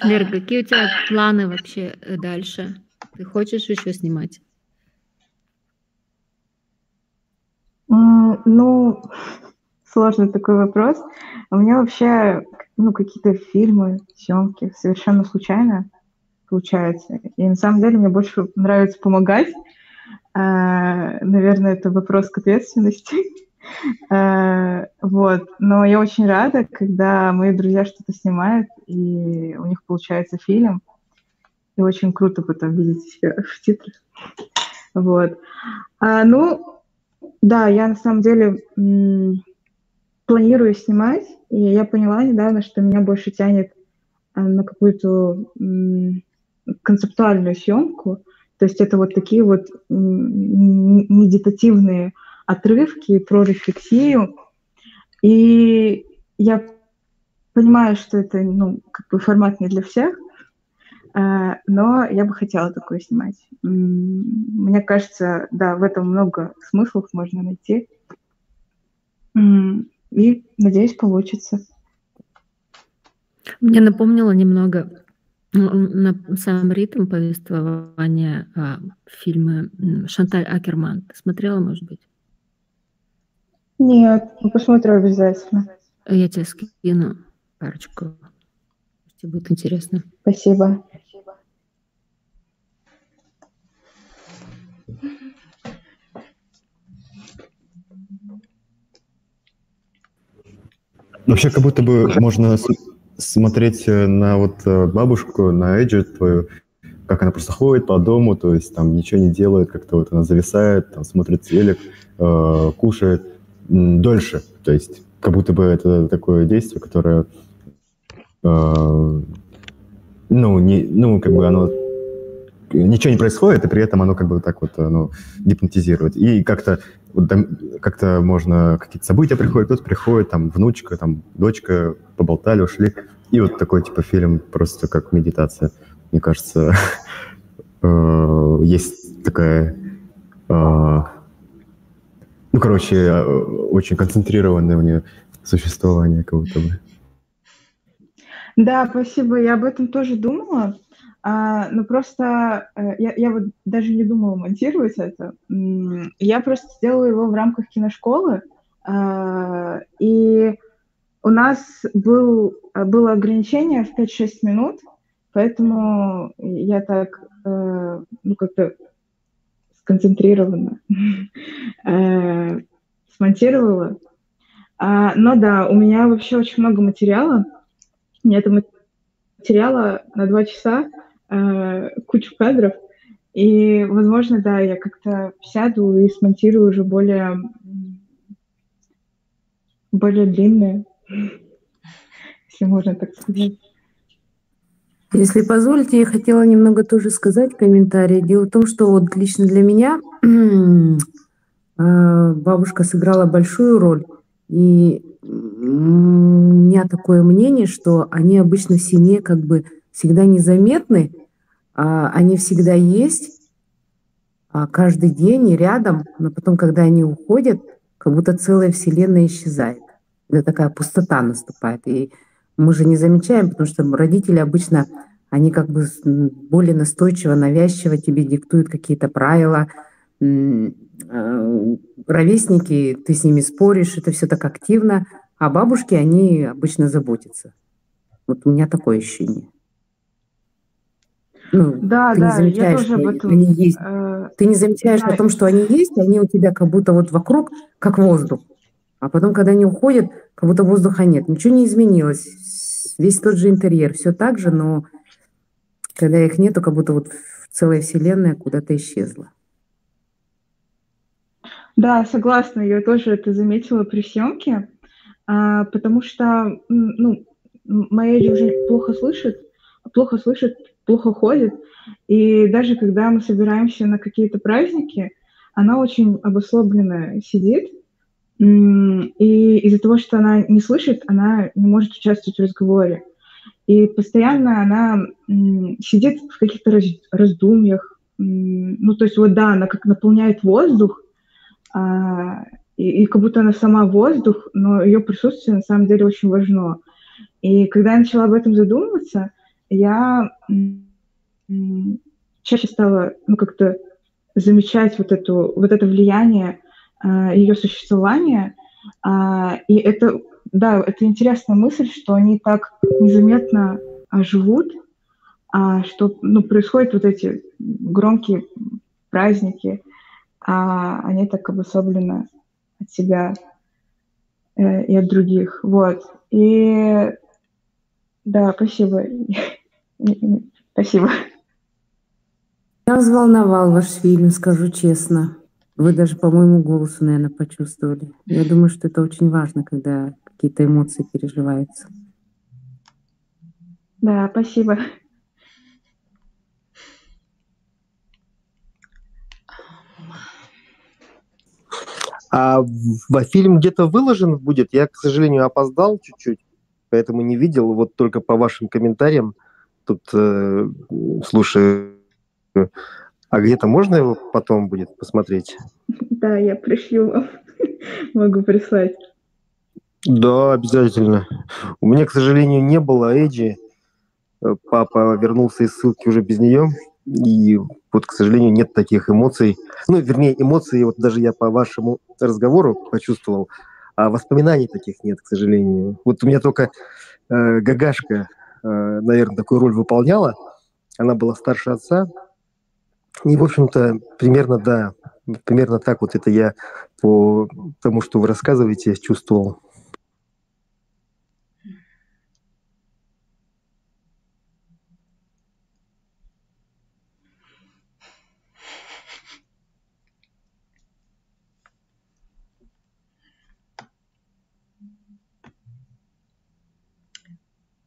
Лера, какие у тебя планы вообще дальше? Ты хочешь еще снимать? Ну, сложный такой вопрос. У меня вообще, какие-то фильмы, съемки совершенно случайно получаются. И на самом деле мне больше нравится помогать. Наверное, это вопрос к ответственности. Вот. Но я очень рада, когда мои друзья что-то снимают, и у них получается фильм. И очень круто потом видеть себя в титрах. Вот. Да, я на самом деле планирую снимать, и я поняла недавно, что меня больше тянет на какую-то концептуальную съемку. То есть это вот такие вот медитативные отрывки про рефлексию. И я понимаю, что это, формат не для всех, но я бы хотела такое снимать. Мне кажется, да, в этом много смыслов можно найти. И, надеюсь, получится. Мне напомнило немного на сам ритм повествования фильма Шанталь Акерман. Ты смотрела, может быть? Нет, посмотрю обязательно. Я тебе скину парочку. Тебе будет интересно. Спасибо. Вообще, как будто бы можно смотреть на вот бабушку, на Эйджи твою, как она просто ходит по дому, то есть там ничего не делает, как-то вот она зависает, там смотрит телек, кушает дольше. То есть как будто бы это такое действие, которое, как бы оно ничего не происходит, и при этом оно как бы так вот гипнотизирует. И как-то можно, какие-то события приходят, кто-то приходит, там, внучка, там, дочка, поболтали, ушли. И вот такой, типа, фильм просто как медитация. Мне кажется, есть такая, очень концентрированное у нее существование, как будто бы. Да, спасибо. Я об этом тоже думала. Но просто я вот даже не думала монтировать это. Я просто сделала его в рамках киношколы. И у нас было ограничение в 5-6 минут, поэтому я так, как-то сконцентрированно смонтировала. Но да, у меня вообще очень много материала. У меня это материала на 2 часа, кучу кадров, и, возможно, да, я как-то сяду и смонтирую уже более длинные, если можно так сказать. Если позволите, я хотела немного тоже сказать комментарий. Дело в том, что вот лично для меня бабушка сыграла большую роль, и у меня такое мнение, что они обычно в семье как бы всегда незаметны, они всегда есть, каждый день и рядом, но потом, когда они уходят, как будто целая вселенная исчезает. Это такая пустота наступает. И мы же не замечаем, потому что родители обычно, они как бы более настойчиво, навязчиво тебе диктуют какие-то правила. Ровесники, ты с ними споришь, это все так активно, а бабушки, они обычно заботятся. Вот у меня такое ощущение. Ну, Да, ты не да, я замечаешь, тоже что об этом. они есть. Ты не замечаешь о Да, том, что они есть, они у тебя как будто вот вокруг, как воздух. А потом, когда они уходят, как будто воздуха нет. Ничего не изменилось. Весь тот же интерьер, все так же, но когда их нету, как будто вот целая вселенная куда-то исчезла. да, согласна, я тоже это заметила при съемке, потому что, ну, моя Эдди уже плохо слышит, плохо ходит, и даже когда мы собираемся на какие-то праздники, она очень обособленно сидит, и из-за того, что она не слышит, она не может участвовать в разговоре. И постоянно она сидит в каких-то раздумьях. Ну, то есть вот да, она как наполняет воздух, и как будто она сама воздух, но ее присутствие на самом деле очень важно. И когда я начала об этом задумываться, я чаще стала, ну, как-то замечать вот это влияние ее существования. И это, да, это интересная мысль, что они так незаметно живут, что, ну, происходят вот эти громкие праздники, а они так обособленно от себя и от других. Вот. И да, спасибо. Спасибо. Я взволновал ваш фильм, скажу честно. Вы даже по моему голосу, наверное, почувствовали. Я думаю, что это очень важно, когда какие-то эмоции переживаются. Да, спасибо. А фильм где-то выложен будет? Я, к сожалению, опоздал чуть-чуть, поэтому не видел. Вот только по вашим комментариям тут слушаю. А где-то можно его потом будет посмотреть? Да, я пришлю вам. Могу прислать. Да, обязательно. У меня, к сожалению, не было Эдди. Папа вернулся из ссылки уже без нее. И вот, к сожалению, нет таких эмоций. Ну, вернее, эмоции, вот даже я по вашему разговору почувствовал, а воспоминаний таких нет, к сожалению. Вот у меня только Гагашка, наверное, такую роль выполняла. Она была старше отца. И, в общем-то, примерно, да, примерно так вот это я по тому, что вы рассказываете, чувствовал.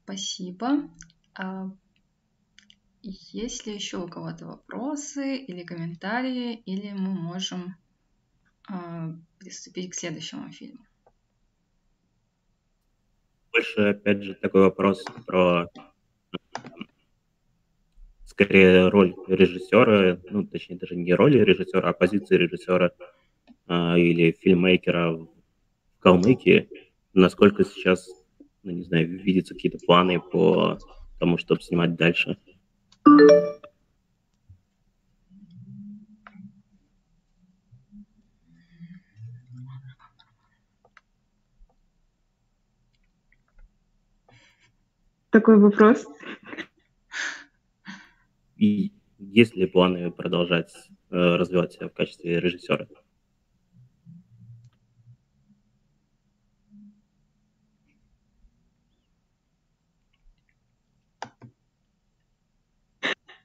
Спасибо. Есть ли еще у кого-то вопросы или комментарии, или мы можем приступить к следующему фильму? Больше, опять же, такой вопрос про, скорее, роль режиссера, ну, точнее, даже не роли режиссера, а позиции режиссера или фильммейкера в Калмыкии. Насколько сейчас, ну, не знаю, видятся какие-то планы по тому, чтобы снимать дальше? Такой вопрос. И есть ли планы продолжать развивать себя в качестве режиссера?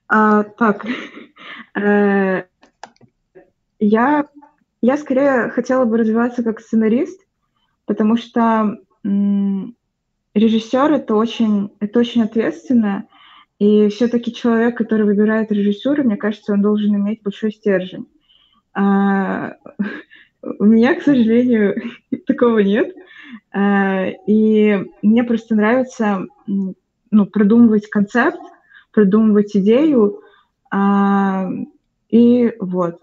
Так, я скорее хотела бы развиваться как сценарист, потому что режиссер это очень ответственно, и все-таки человек, который выбирает режиссуру, мне кажется, он должен иметь большой стержень. У меня, к сожалению, такого нет, и мне просто нравится, ну, продумывать концепт, продумывать идею, и вот,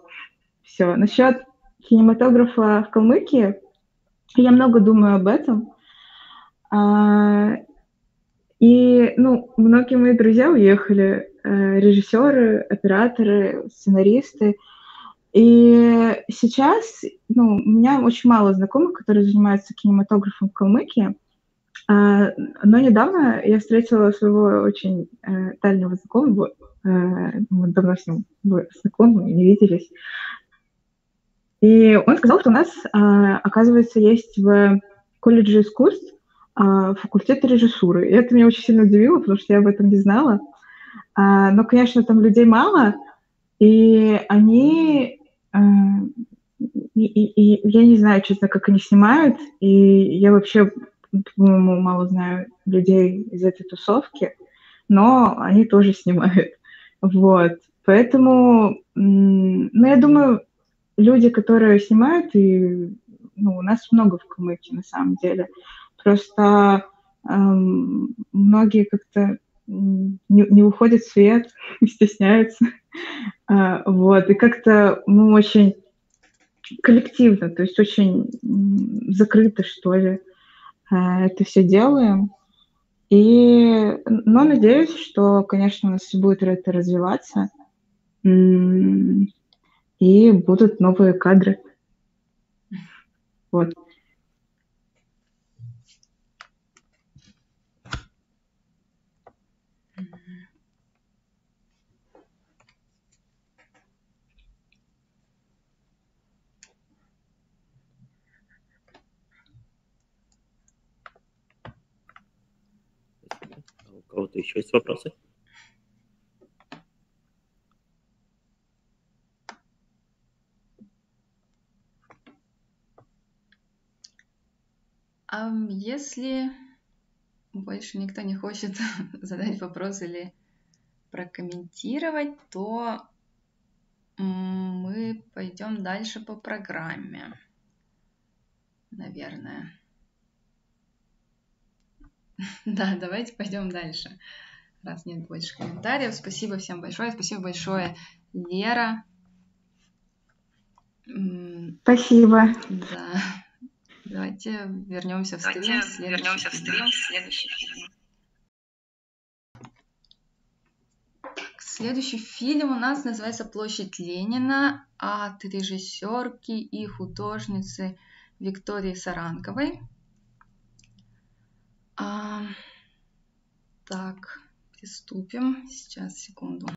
все. Насчет кинематографа в Калмыкии. Я много думаю об этом. И, ну, многие мои друзья уехали, режиссеры, операторы, сценаристы. И сейчас, ну, у меня очень мало знакомых, которые занимаются кинематографом в Калмыкии. Но недавно я встретила своего очень дальнего знакомого. Мы давно с ним знакомы, не виделись. И он сказал, что у нас, оказывается, есть в колледже искусств факультет режиссуры. И это меня очень сильно удивило, потому что я об этом не знала. Но, конечно, там людей мало, и они... И я не знаю, честно, как они снимают, и я вообще, по-моему, мало знаю людей из этой тусовки, но они тоже снимают. Вот. Поэтому, ну, я думаю, люди, которые снимают, и, ну, у нас много в Калмыкии, на самом деле. Просто многие как-то не выходят в свет, стесняются. Вот. И как-то мы очень коллективно, то есть очень закрыто, что ли, это все делаем. Но надеюсь, что, конечно, у нас будет это развиваться, и будут новые кадры. Вот. У кого-то еще есть вопросы? Если больше никто не хочет задать вопрос или прокомментировать, то мы пойдем дальше по программе, наверное. Да, давайте пойдем дальше, раз нет больше комментариев. Спасибо всем большое. Спасибо большое, Лера. Спасибо. Да. Давайте вернемся в стрим. Следующий фильм у нас называется «Площадь Ленина» от режиссерки и художницы Виктории Саранковой. Так, приступим. Сейчас, секунду.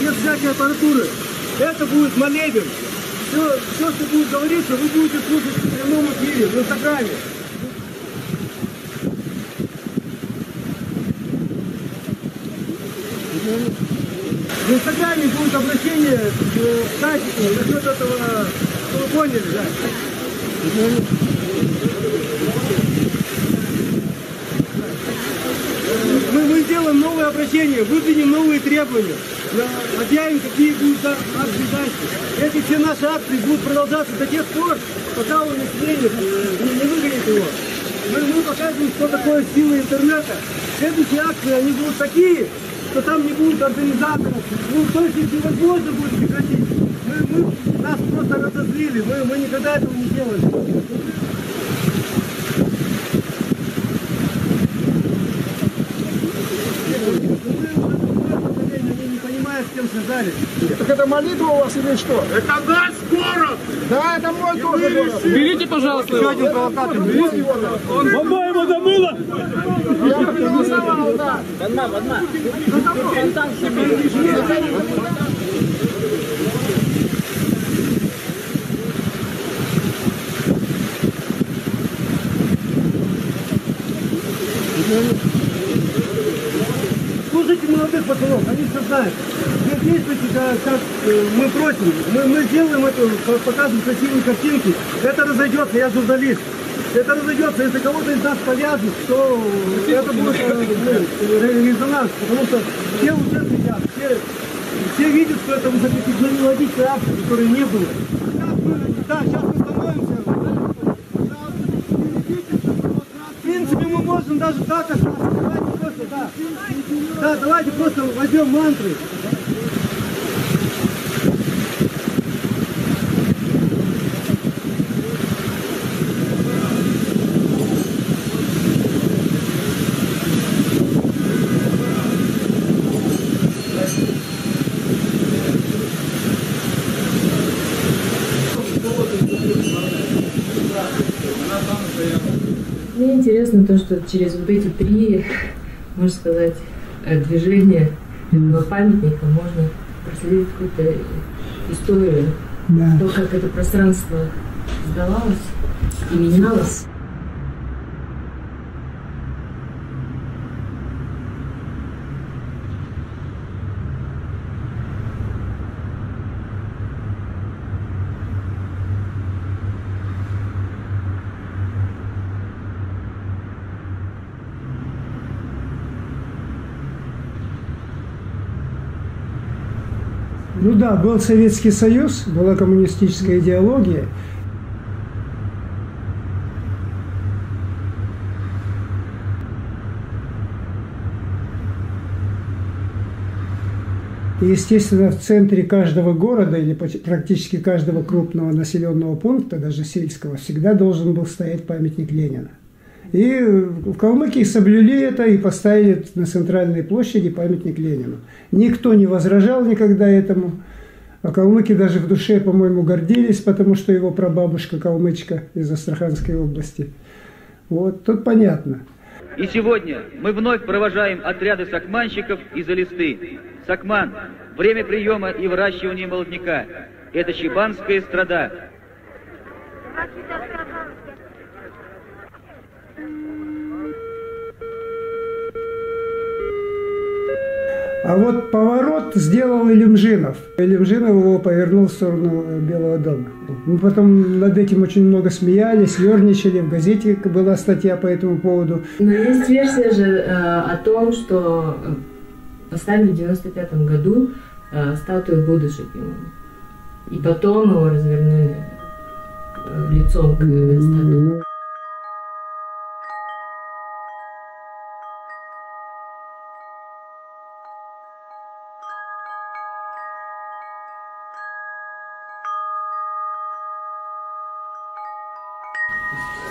Без всякой аппаратуры. Это будет молебен. Все, что будет говориться, вы будете слушать в прямом эфире, в Инстаграме. В Инстаграме будет обращение к Садику насчет этого, что вы поняли, да? Мы сделаем новое обращение, выдвинем новые требования, объявим, какие будут акции дальше. Эти все наши акции будут продолжаться до тех пор, пока он не сменит, не выгонит его. Мы покажем, что такое сила интернета. Следующие акции, они будут такие, что там не будет организаторов. Ну, то есть невозможно будет прекратить. Нас просто разозлили, мы никогда этого не делали. С кем связались. Так это молитва у вас или что? Это наш город! Да, это мой тоже город. Берите, пожалуйста, еще один провокатор. Берите его. По-моему, замыло! Я проголосовал, да. Одна. Слушайте молодых пацанов, они все знают. действуйте, как мы просим. Мы сделаем это, показываем красивые картинки. Это разойдется, я журналист. Это разойдется, если кого-то из нас повяжут, то это будет резонанс, потому что все уже следят, все видят, что это высокотехнологичная акция, которой не было. Да, сейчас мы становимся. В принципе, мы можем даже так остаться. Давайте просто, да, давайте просто возьмем мантры. Мне интересно то, что через вот эти три, можно сказать, движения этого памятника можно проследить какую-то историю, то, как это пространство создавалось и менялось. Ну да, был Советский Союз, была коммунистическая идеология. И, естественно, в центре каждого города или практически каждого крупного населенного пункта, даже сельского, всегда должен был стоять памятник Ленина. И в Калмыкии соблюли это и поставили на центральной площади памятник Ленину. Никто не возражал никогда этому. А калмыки даже в душе, по-моему, гордились, потому что его прабабушка калмычка из Астраханской области. Вот, тут понятно. И сегодня мы вновь провожаем отряды сакманщиков из Элисты. Сакман – время приема и выращивания молодняка. Это чебанская страда. А вот поворот сделал Илюмжинов. Илюмжинов его повернул в сторону Белого дома. Мы потом над этим очень много смеялись, ерничали. В газете была статья по этому поводу. Но есть версия же о том, что поставили в 95-м году статую Будышек ему. И потом его развернули лицом к статуе.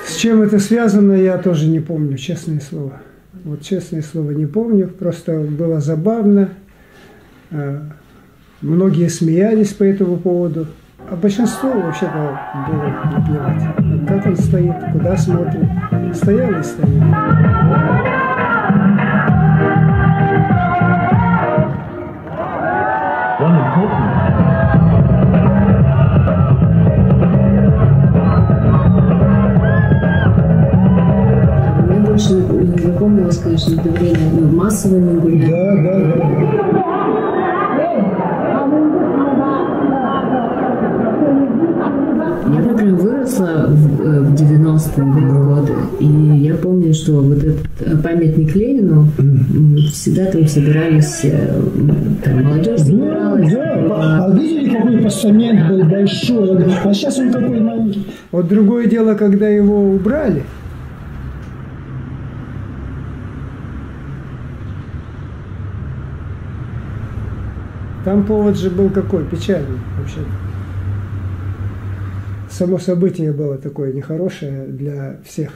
С чем это связано, я тоже не помню, честное слово. Вот честное слово не помню, просто было забавно. Многие смеялись по этому поводу, а большинство вообще-то было наплевать. Как он стоит, куда смотрит. Стоял и стоял. Запомнилось, конечно, это время массовыми гуляниями. Я, например, выросла в 90-е годы, и я помню, что вот этот памятник Ленину, всегда там собирались, там молодежь собиралась. Да, а видели, какой постамент был большой, а сейчас он такой маленький. Вот другое дело, когда его убрали. Там повод же был какой? Печальный вообще. Само событие было такое нехорошее для всех.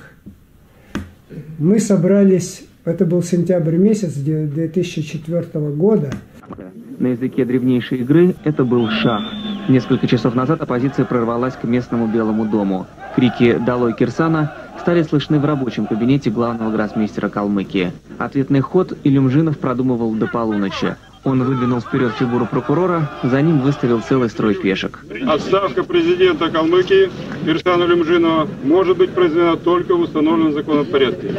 Мы собрались, это был сентябрь месяц 2004 года. На языке древнейшей игры это был шах. Несколько часов назад оппозиция прорвалась к местному Белому дому. Крики «Долой Кирсана» стали слышны в рабочем кабинете главного гроссмейстера Калмыкии. Ответный ход Илюмжинов продумывал до полуночи. Он выдвинул вперед фигуру прокурора, за ним выставил целый строй пешек. Отставка президента Калмыкии Кирсана Илюмжинова может быть произведена только в установленном законном порядке.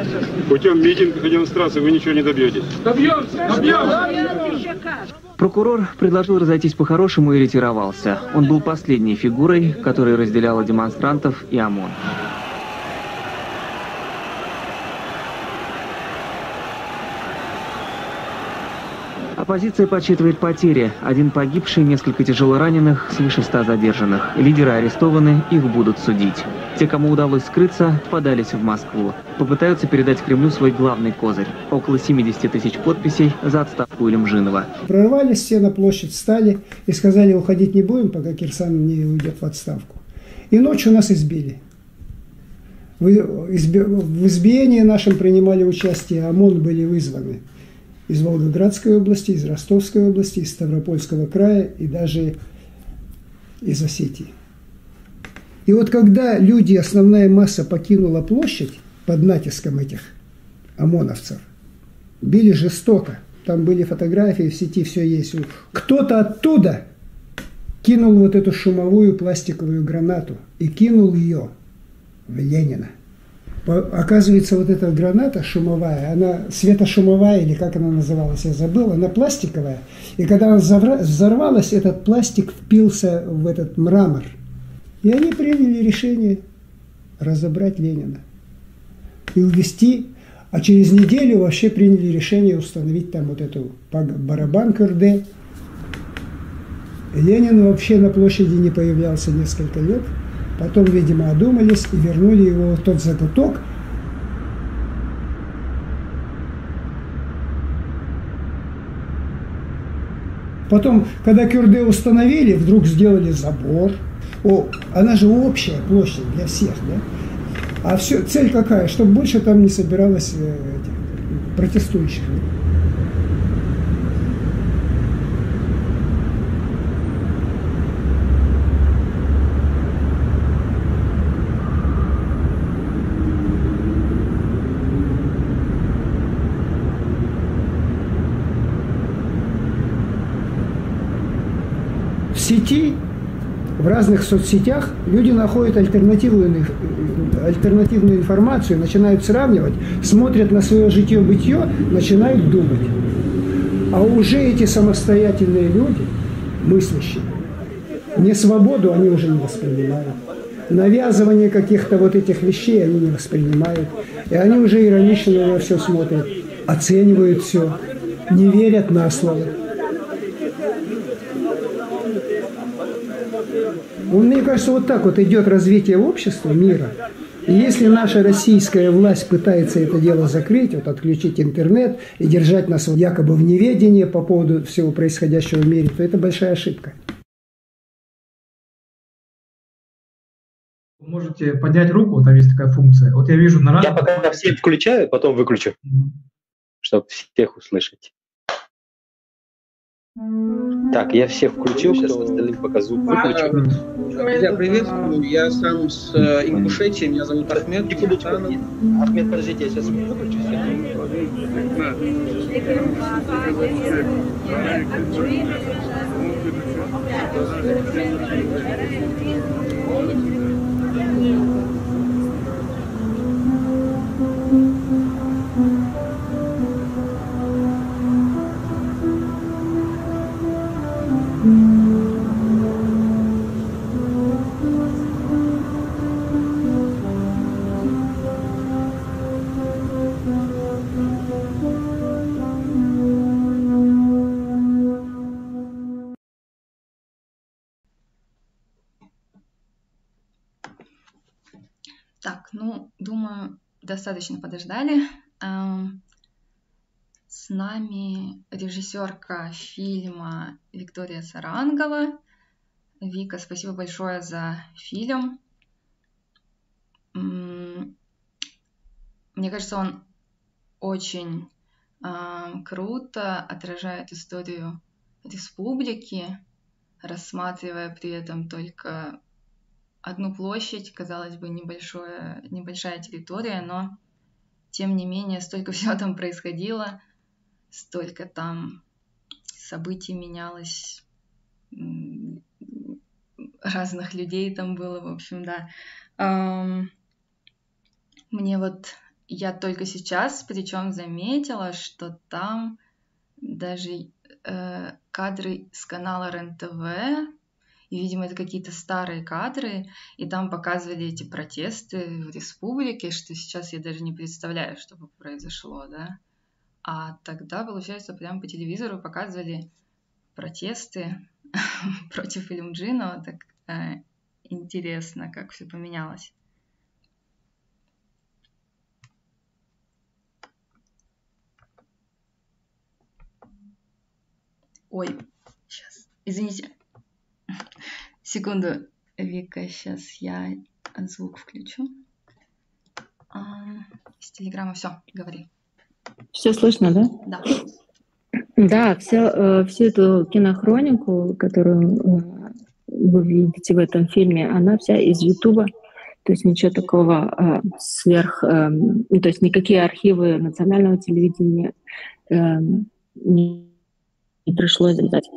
Путем митингов и демонстраций вы ничего не добьетесь. Добьемся! Добьемся! Прокурор предложил разойтись по-хорошему и ретировался. Он был последней фигурой, которая разделяла демонстрантов и ОМОН. Оппозиция подсчитывает потери. 1 погибший, несколько тяжело раненых, свыше 100 задержанных. Лидеры арестованы, их будут судить. Те, кому удалось скрыться, подались в Москву. Попытаются передать Кремлю свой главный козырь. Около 70 тысяч подписей за отставку Илюмжинова. Прорвались все на площадь, встали и сказали, уходить не будем, пока Кирсан не уйдет в отставку. И ночью нас избили. В избиении нашем принимали участие, ОМОН были вызваны из Волгоградской области, из Ростовской области, из Ставропольского края и даже из Осетии. И вот когда люди, основная масса покинула площадь под натиском этих ОМОНовцев, били жестоко, там были фотографии в сети, все есть. Кто-то оттуда кинул вот эту шумовую пластиковую гранату и кинул ее в Ленина. Оказывается, вот эта граната шумовая, она светошумовая, или как она называлась, я забыл, она пластиковая. И когда она взорвалась, этот пластик впился в этот мрамор. И они приняли решение разобрать Ленина и увезти. А через неделю вообще приняли решение установить там вот эту барабан Кюрде. Ленин вообще на площади не появлялся несколько лет. Потом, видимо, одумались и вернули его в тот закуток. Потом, когда Кюрде установили, вдруг сделали забор. Она же общая площадь для всех, да? А все, цель какая? Чтобы больше там не собиралось протестующих. В сети, в разных соцсетях люди находят альтернативную информацию, начинают сравнивать, смотрят на свое житье-бытие, начинают думать. А уже эти самостоятельные люди, мыслящие, не свободу они уже не воспринимают. Навязывание каких-то вот этих вещей они не воспринимают. И они уже иронично на все смотрят, оценивают все, не верят на слово. Мне кажется, вот так вот идет развитие общества, мира. И если наша российская власть пытается это дело закрыть, вот отключить интернет и держать нас якобы в неведении по поводу всего происходящего в мире, то это большая ошибка. Вы можете поднять руку, там есть такая функция. Вот я вижу на Я пока все включаю, потом выключу, чтобы всех услышать. Так, я всех включил, сейчас остальным пока звук выключу. Друзья, приветствую. Я сам с Ингушетии, меня зовут Ахмед. Ахмед, подождите, я сейчас выключу. Так, ну, думаю, достаточно подождали. С нами режиссерка фильма Виктория Сарангова. Вика, спасибо большое за фильм. Мне кажется, он очень круто отражает историю республики, рассматривая при этом только одну площадь, казалось бы, небольшая территория, но тем не менее столько всего там происходило, столько там событий менялось, разных людей там было, в общем, да. Мне вот, я только сейчас, причем заметила, что там даже кадры с канала РЕН-ТВ, и, видимо, это какие-то старые кадры, и там показывали эти протесты в республике, что сейчас я даже не представляю, что бы произошло, да. А тогда, получается, прямо по телевизору показывали протесты против Илюмжинова. Так интересно, как все поменялось. Ой, сейчас, извините. Секунду, Вика, сейчас я звук включу. С телеграмма все, говори. Все слышно, да? Да. Да, всю эту кинохронику, которую вы видите в этом фильме, она вся из Ютуба. То есть ничего такого то есть никакие архивы национального телевидения не пришлось залезать.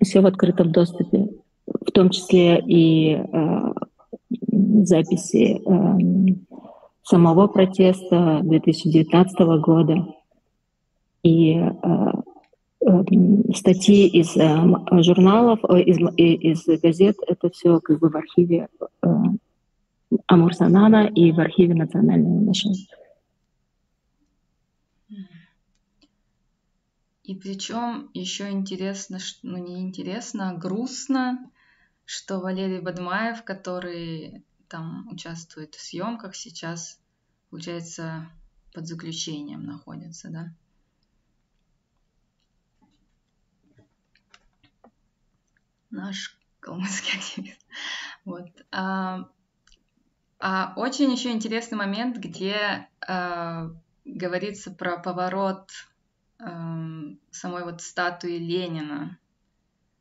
Все в открытом доступе, в том числе и записи самого протеста 2019 года и статьи из журналов, из газет. Это все как бы в архиве Амурсанана и в архиве Национального нашего. И причем еще интересно, ну не интересно, а грустно, что Валерий Бадмаев, который там участвует в съемках, сейчас, получается, под заключением находится, да? Наш калмыцкий активист. Вот. Очень еще интересный момент, где говорится про поворот самой вот статуи Ленина.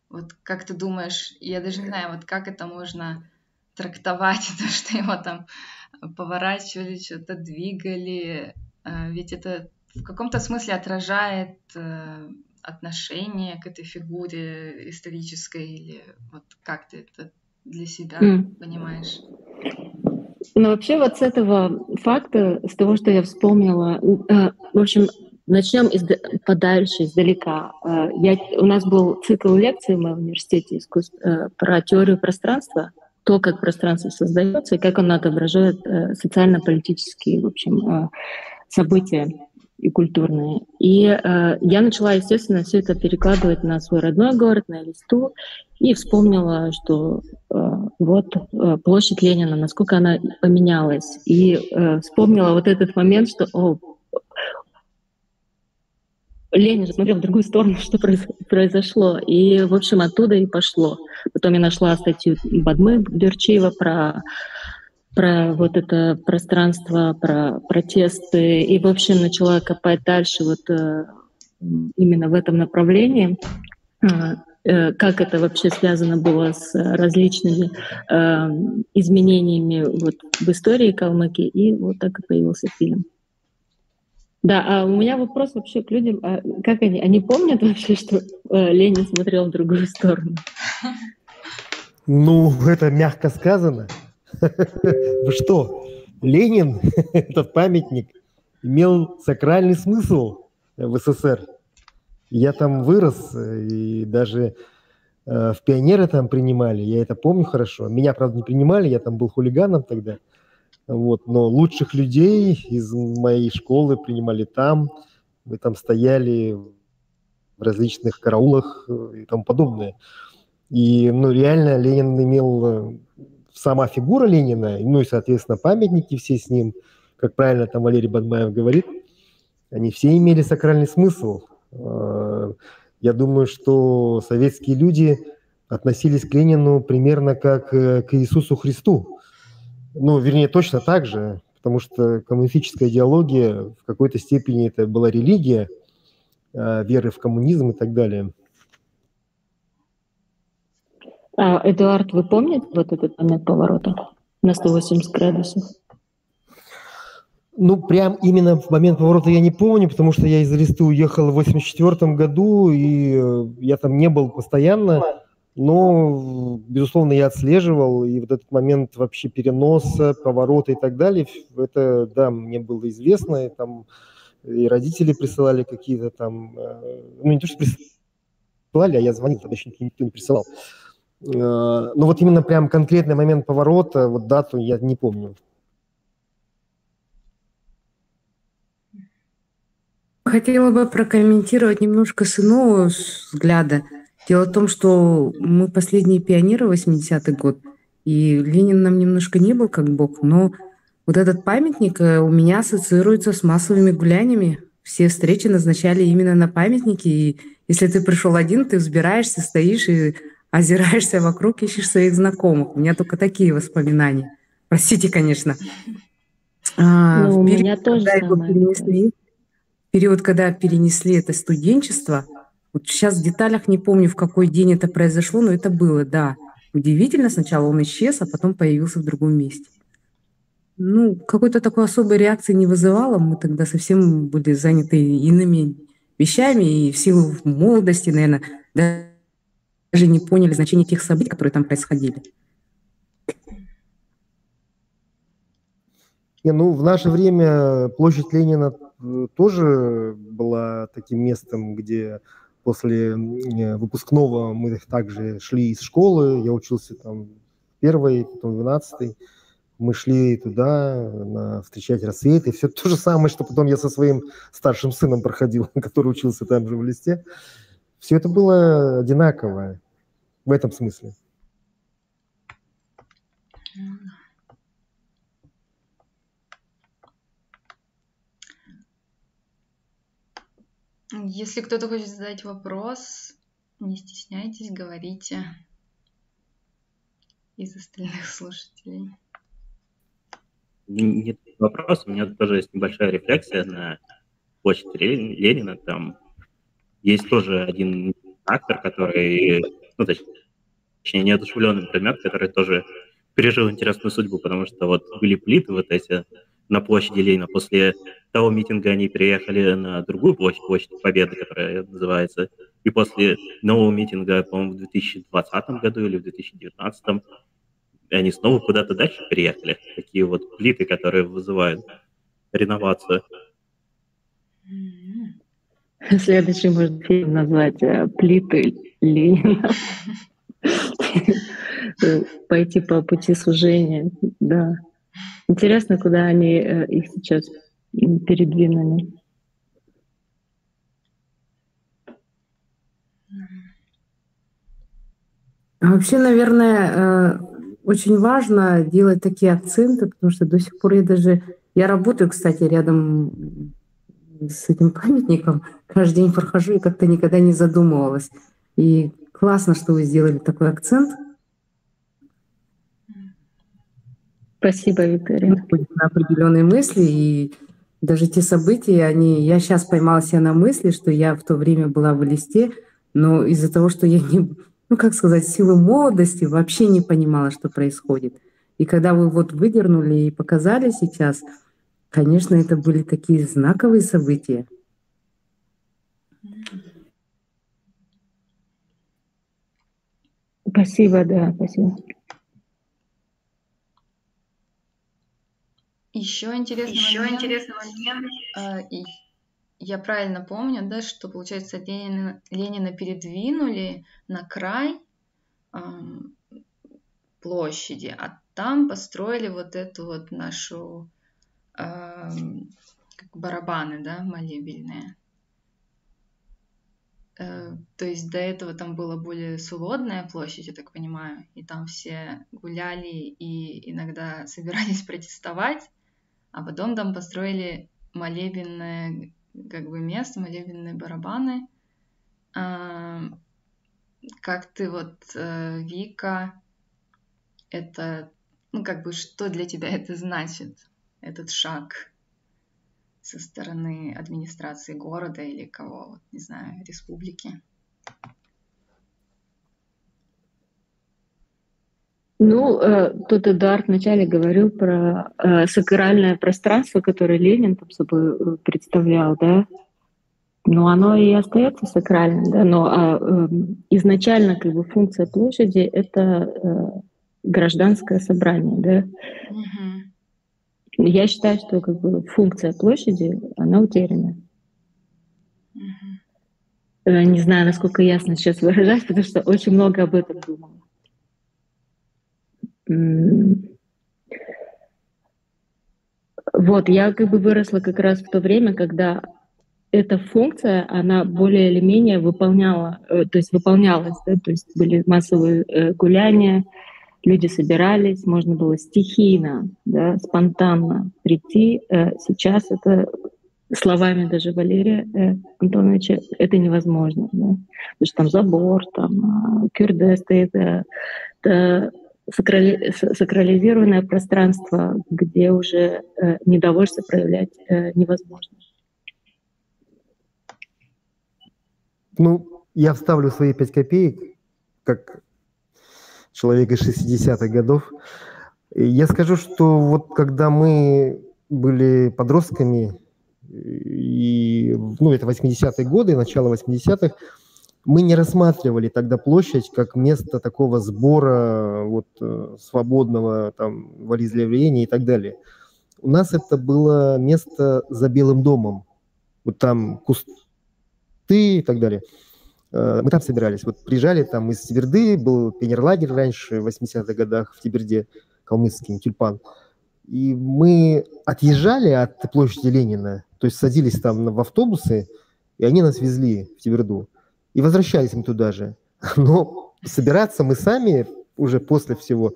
Вот как ты думаешь, я даже не знаю, вот как это можно трактовать, то, что его там поворачивали, что-то двигали, ведь это в каком-то смысле отражает отношение к этой фигуре исторической, или вот как ты это для себя понимаешь? Ну, вообще вот с этого факта, с того, что я вспомнила, в общем, начнем подальше, издалека. У нас был цикл лекций в моем университете искусств про теорию пространства, то, как пространство создается и как оно отображает социально-политические, в общем, события и культурные. И я начала, естественно, все это перекладывать на свой родной город, на Элисту, и вспомнила, что вот площадь Ленина, насколько она поменялась. И вспомнила вот этот момент, что Ленин же смотрел в другую сторону, что произошло. И, в общем, оттуда и пошло. Потом я нашла статью Бадмы Берчиева про вот это пространство, про протесты. И, в общем, начала копать дальше вот именно в этом направлении. Как это вообще связано было с различными изменениями вот в истории Калмыкии. И вот так и появился фильм. Да, а у меня вопрос вообще к людям, как они помнят вообще, что Ленин смотрел в другую сторону? Ну, это мягко сказано. Вы что, Ленин, этот памятник, имел сакральный смысл в СССР. Я там вырос, и даже в пионеры там принимали, я это помню хорошо. Меня, правда, не принимали, я там был хулиганом тогда. Вот, но лучших людей из моей школы принимали там, мы там стояли в различных караулах и тому подобное. И, ну, реально Ленин имел, сама фигура Ленина, ну и, соответственно, памятники все с ним, как правильно там Валерий Бадмаев говорит, они все имели сакральный смысл. Я думаю, что советские люди относились к Ленину примерно как к Иисусу Христу. Ну, вернее, точно так же, потому что коммунистическая идеология в какой-то степени это была религия, веры в коммунизм и так далее. Эдуард, вы помните вот этот момент поворота на 180 градусов? Ну, прям именно в момент поворота я не помню, потому что я из Элисты уехал в 1984 году, и я там не был постоянно. Но, безусловно, я отслеживал, и вот этот момент вообще переноса, поворота и так далее, это, да, мне было известно, и там и родители присылали какие-то там, ну, не то, что присылали, а я звонил, тогда еще никто не присылал. Но вот именно прям конкретный момент поворота, вот дату я не помню. Хотела бы прокомментировать немножко с иного взгляда. Дело в том, что мы последние пионеры 80-й год, и Ленин нам немножко не был как бог, но вот этот памятник у меня ассоциируется с массовыми гуляниями. Все встречи назначали именно на памятники, и если ты пришел один, ты взбираешься, стоишь и озираешься вокруг, ищешь своих знакомых. У меня только такие воспоминания. Простите, конечно. Ну, у меня тоже самое. Период, когда перенесли это студенчество, вот сейчас в деталях не помню, в какой день это произошло, но это было, да. Удивительно, сначала он исчез, а потом появился в другом месте. Ну, какой-то такой особой реакции не вызывало. Мы тогда совсем были заняты иными вещами, и в силу молодости, наверное, даже не поняли значение тех событий, которые там происходили. Ну, в наше время площадь Ленина тоже была таким местом, где после выпускного мы также шли из школы. Я учился там в 1-й, потом в 12-й. Мы шли туда встречать рассвет. И все то же самое, что потом я со своим старшим сыном проходил, который учился там же в Элисте. Все это было одинаково в этом смысле. Если кто-то хочет задать вопрос, не стесняйтесь, говорите из остальных слушателей. Нет вопроса, у меня тоже есть небольшая рефлексия на площадь Ленина. Там есть тоже один актор, который, ну, точнее, неодушевленный предмет, который тоже пережил интересную судьбу, потому что вот были плиты вот эти на площади Ленина. После того митинга они переехали на другую площадь, площадь Победы, которая называется. И после нового митинга, по-моему, в 2020 году или в 2019, они снова куда-то дальше переехали. Такие вот плиты, которые вызывают реновацию. Следующий можно фильм назвать «Плиты Ленина». Пойти по пути сужения, да. Интересно, куда они их сейчас передвинули. Вообще, наверное, очень важно делать такие акценты, потому что до сих пор я работаю, кстати, рядом с этим памятником, каждый день прохожу и как-то никогда не задумывалась. И классно, что вы сделали такой акцент. Спасибо, Виктория. На определенные мысли, и даже те события, я сейчас поймала себя на мысли, что я в то время была в Элисте, но из-за того, что я не, как сказать, силы молодости вообще не понимала, что происходит. И когда вы вот выдернули и показали сейчас, конечно, это были такие знаковые события. Спасибо, да, спасибо. Еще интересный момент. Я правильно помню, да, что, получается, Ленина передвинули на край площади, а там построили вот эту вот нашу как барабаны, да, молебельные. То есть до этого там была более свободная площадь, я так понимаю, и там все гуляли и иногда собирались протестовать, а потом там построили молебенное как бы место, молебенные барабаны. Как ты вот, Вика, это, как бы, что для тебя это значит, этот шаг со стороны администрации города или кого, вот, не знаю, республики? Тут Эдуард вначале говорил про сакральное пространство, которое Ленин там собой представлял, да. Ну, оно и остается сакральным, да, но изначально как бы функция площади — это гражданское собрание, да. Я считаю, что как бы функция площади, она утеряна. Не знаю, насколько ясно сейчас выражаюсь, потому что очень много об этом думала. Вот, я как бы выросла как раз в то время, когда эта функция, она более или менее выполнялась, да, то есть были массовые гуляния, люди собирались, можно было стихийно, да, спонтанно прийти. Сейчас это, словами даже Валерия Антоновича, это невозможно, да? Потому что там забор, там кюрде стоит, сакрализированное пространство, где уже недовольство проявлять невозможно. Ну, я вставлю свои 5 копеек, как человек из 60-х годов. Я скажу, что вот когда мы были подростками, и, ну, это 80-е годы, начало 80-х, мы не рассматривали тогда площадь как место такого сбора вот, свободного там, волеизъявления и так далее. У нас это было место за Белым домом. Вот там кусты и так далее. Мы там собирались. Вот приезжали там из Теберды, был пионерлагерь раньше, в 80-х годах в Теберде, калмыцкий, Тюльпан. И мы отъезжали от площади Ленина, то есть садились там в автобусы, и они нас везли в Теберду. И возвращались мы туда же. Но собираться мы сами уже после всего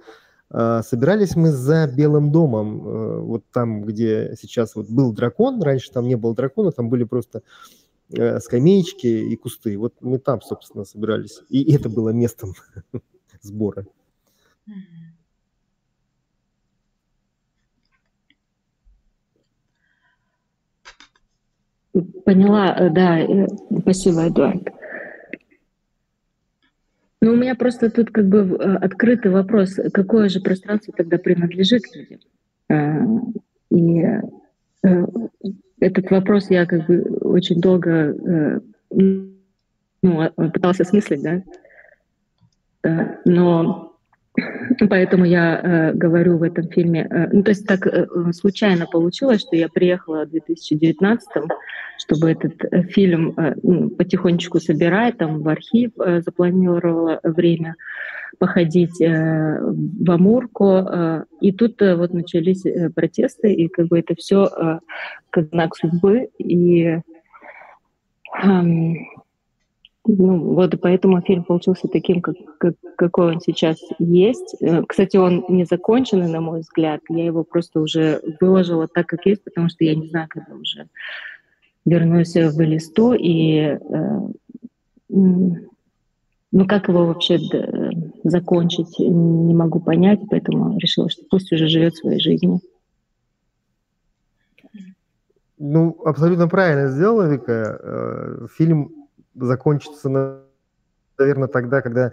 собирались мы за Белым домом. Вот там, где сейчас вот был дракон, раньше там не было дракона, там были просто скамеечки и кусты. Вот мы там, собственно, собирались. И это было местом сбора. Поняла, да, спасибо, Эдуард. Ну, у меня просто тут как бы открытый вопрос, какое же пространство тогда принадлежит людям? И этот вопрос я как бы очень долго пыталась осмыслить, да? Но поэтому я говорю в этом фильме. Ну, то есть так случайно получилось, что я приехала в 2019-м, чтобы этот фильм потихонечку собирать, там в архив запланировала время походить в Амурку. И тут вот начались протесты, и как бы это все как знак судьбы. И ну, вот и поэтому фильм получился таким, какой он сейчас есть. Кстати, он не законченный, на мой взгляд. Я его просто уже выложила так, как есть, потому что я не знаю, когда уже вернусь в Элисту. И ну, как его вообще закончить, не могу понять, поэтому решила, что пусть уже живет своей жизнью. Ну, абсолютно правильно сделала Вика. Фильм закончится, наверное, тогда, когда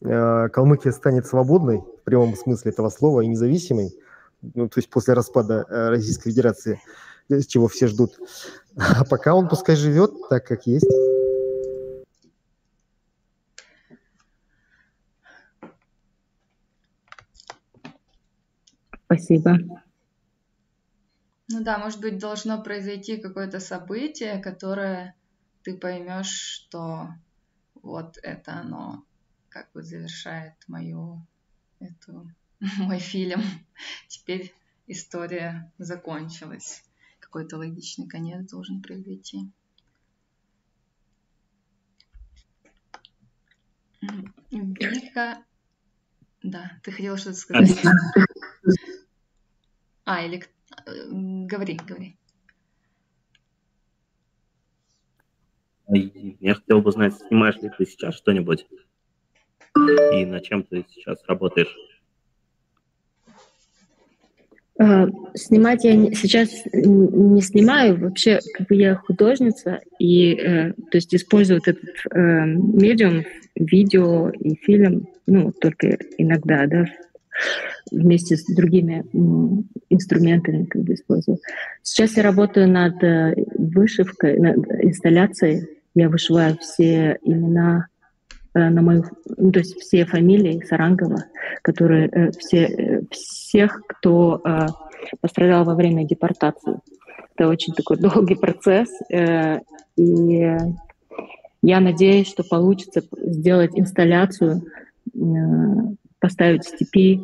Калмыкия станет свободной, в прямом смысле этого слова, и независимой, ну, то есть после распада Российской Федерации, чего все ждут. А пока он пускай живет так, как есть. Спасибо. Ну да, может быть, должно произойти какое-то событие, которое ты поймешь, что вот это оно как бы завершает мой фильм. Теперь история закончилась. Какой-то логичный конец должен произойти. Вика, да, ты хотела что-то сказать? Или говори. Я хотел бы знать, снимаешь ли ты сейчас что-нибудь и над чем ты сейчас работаешь? Снимать я сейчас не снимаю. Вообще, как бы я художница, и то есть использую этот медиум, видео и фильм, ну, только иногда, да, вместе с другими инструментами как бы использую. Сейчас я работаю над вышивкой, над инсталляцией. Я вышиваю все имена на мою, ну, то есть все фамилии Сарангова, которые всех, кто пострадал во время депортации. Это очень такой долгий процесс, и я надеюсь, что получится сделать инсталляцию, поставить в степи,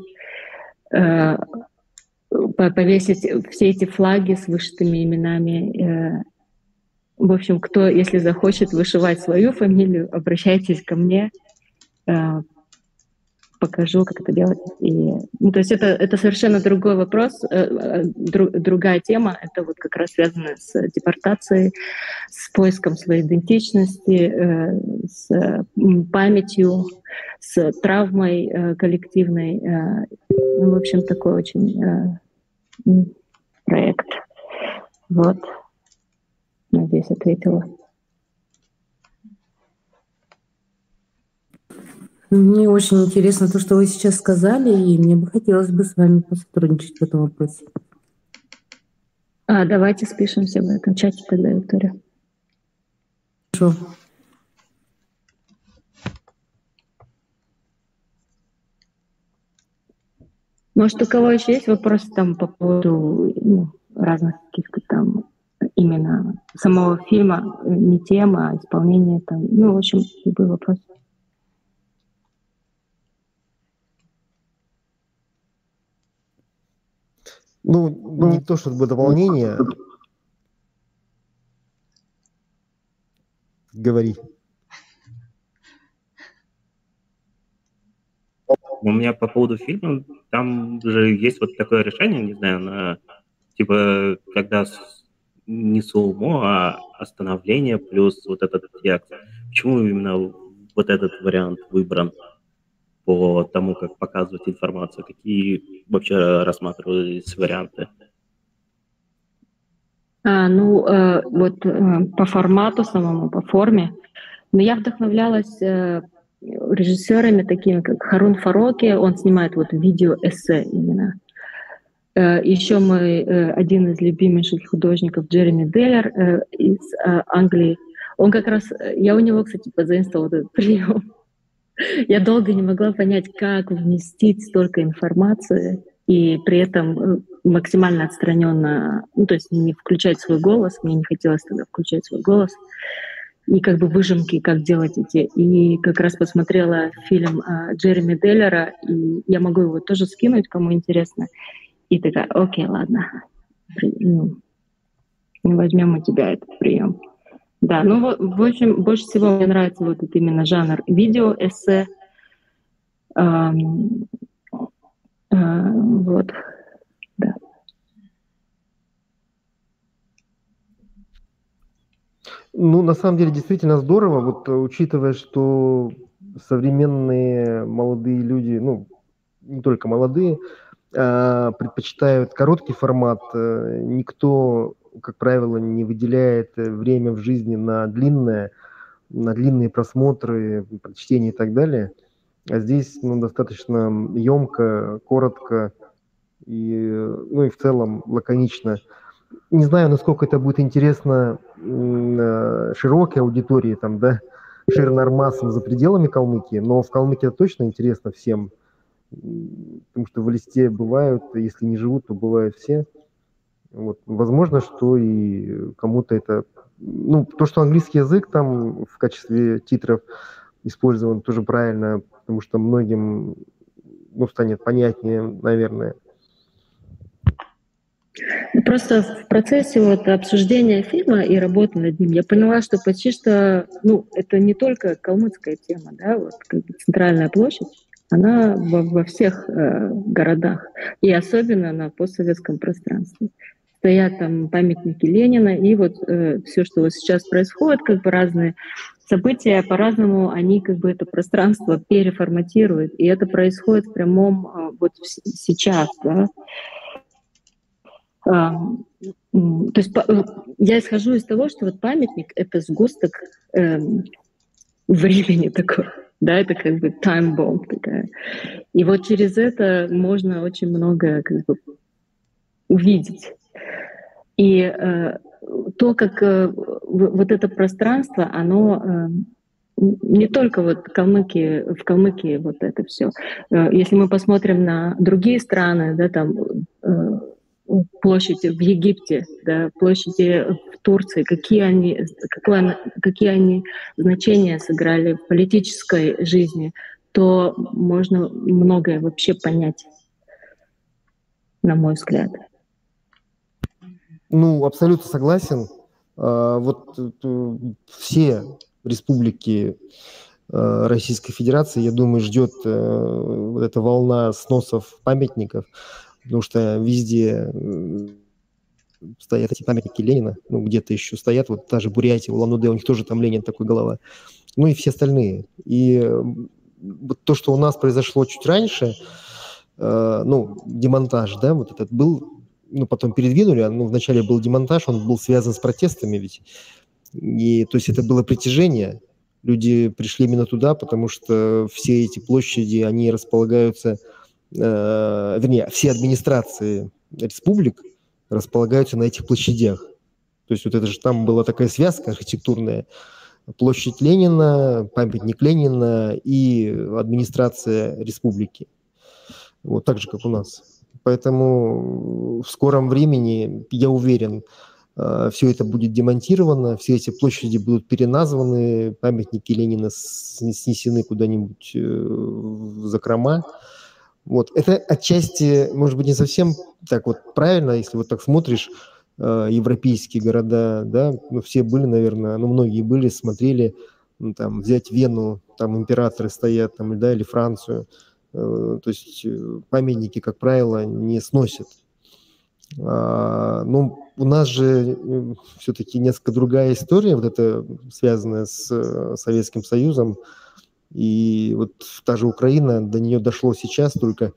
повесить все эти флаги с вышитыми именами. В общем, кто, если захочет вышивать свою фамилию, обращайтесь ко мне, покажу, как это делать. Ну, то есть это совершенно другой вопрос, другая тема. Это вот как раз связано с депортацией, с поиском своей идентичности, с памятью, с травмой коллективной. Ну, в общем, такой очень проект. Вот. Надеюсь, ответила. Мне очень интересно то, что вы сейчас сказали, и мне бы хотелось бы с вами посотрудничать в этом вопросе. Давайте спишемся в этом чате тогда, Виктория. Хорошо. Может, у кого еще есть вопросы там по поводу разных каких-то там именно самого фильма, не тема, а исполнение там, ну, в общем, любой вопрос. Ну, не то чтобы дополнение. Говори. У меня по поводу фильма, там же есть вот такое решение, не знаю, типа, когда не слоумо, а остановление плюс вот этот текст. Почему именно вот этот вариант выбран по тому, как показывать информацию? Какие вообще рассматривались варианты? Вот по формату самому, по форме. Но я вдохновлялась режиссерами такими, как Харун Фароки. Он снимает вот видео-эссе именно. Еще один из любимейших художников Джереми Деллер из Англии. Он как раз, я у него, кстати, позаимствовала этот прием. Я долго не могла понять, как вместить столько информации и при этом максимально отстраненно, ну, то есть не включать свой голос, мне не хотелось тогда включать свой голос, и как бы выжимки, как делать эти. И как раз посмотрела фильм Джереми Деллера, и я могу его тоже скинуть, кому интересно. И такая, окей, ладно, возьмем у тебя этот прием. Да, ну, в общем, больше всего мне нравится вот этот именно жанр видео-эссе. Вот, да. Ну, на самом деле, действительно здорово, вот учитывая, что современные молодые люди, ну, не только молодые, предпочитают короткий формат. Никто, как правило, не выделяет время в жизни на длинные просмотры, прочтения и так далее. А здесь достаточно емко, коротко и, ну, и в целом лаконично. Не знаю, насколько это будет интересно широкой аудитории, там, да, ширнормасам за пределами Калмыкии, но в Калмыкии это точно интересно всем, потому что в Элисте бывают, если не живут, то бывают все. Вот. Возможно, что и кому-то это... Ну, то, что английский язык там в качестве титров использован, тоже правильно, потому что многим, ну, станет понятнее, наверное. Просто в процессе вот обсуждения фильма и работы над ним я поняла, что почти что, ну, это не только калмыцкая тема, да, вот как бы центральная площадь, она во всех городах, и особенно на постсоветском пространстве. Стоят там памятники Ленина, и вот все, что вот сейчас происходит, как бы разные события, по-разному они как бы это пространство переформатируют, и это происходит в прямом вот сейчас, да. То есть я исхожу из того, что вот памятник — это сгусток времени такой, Да, это как бы time bomb такая. И вот через это можно очень много как бы увидеть. И то, как вот это пространство, оно не только вот в Калмыкии вот это все. Если мы посмотрим на другие страны, да, там площади в Египте, да, площади в Турции, какие они значения сыграли в политической жизни, то можно многое вообще понять, на мой взгляд. Ну, абсолютно согласен. Вот все республики Российской Федерации, я думаю, ждет вот эта волна сносов памятников, потому что везде стоят эти памятники Ленина, ну, где-то еще стоят, вот та же Бурятия, Улан-Удэ, у них тоже там Ленин такой голова, ну и все остальные. И вот то, что у нас произошло чуть раньше, ну, демонтаж, да, вот этот был, ну, потом передвинули, ну, вначале был демонтаж, он был связан с протестами ведь, и, то есть это было притяжение, люди пришли именно туда, потому что все эти площади, они располагаются, вернее, все администрации республик располагаются на этих площадях. То есть вот это же там была такая связка архитектурная, площадь Ленина, памятник Ленина и администрация республики. Вот так же, как у нас. Поэтому в скором времени, я уверен, все это будет демонтировано, все эти площади будут переназваны, памятники Ленина снесены куда-нибудь в закрома. Вот. Это отчасти, может быть, не совсем так вот правильно, если вот так смотришь, европейские города, да, ну, все были, наверное, ну, многие были, смотрели, ну, там, взять Вену, там императоры стоят, там, да, или Францию, то есть памятники, как правило, не сносят. Ну, у нас же все-таки несколько другая история, вот это связанная с Советским Союзом, и вот та же Украина, до нее дошло сейчас только,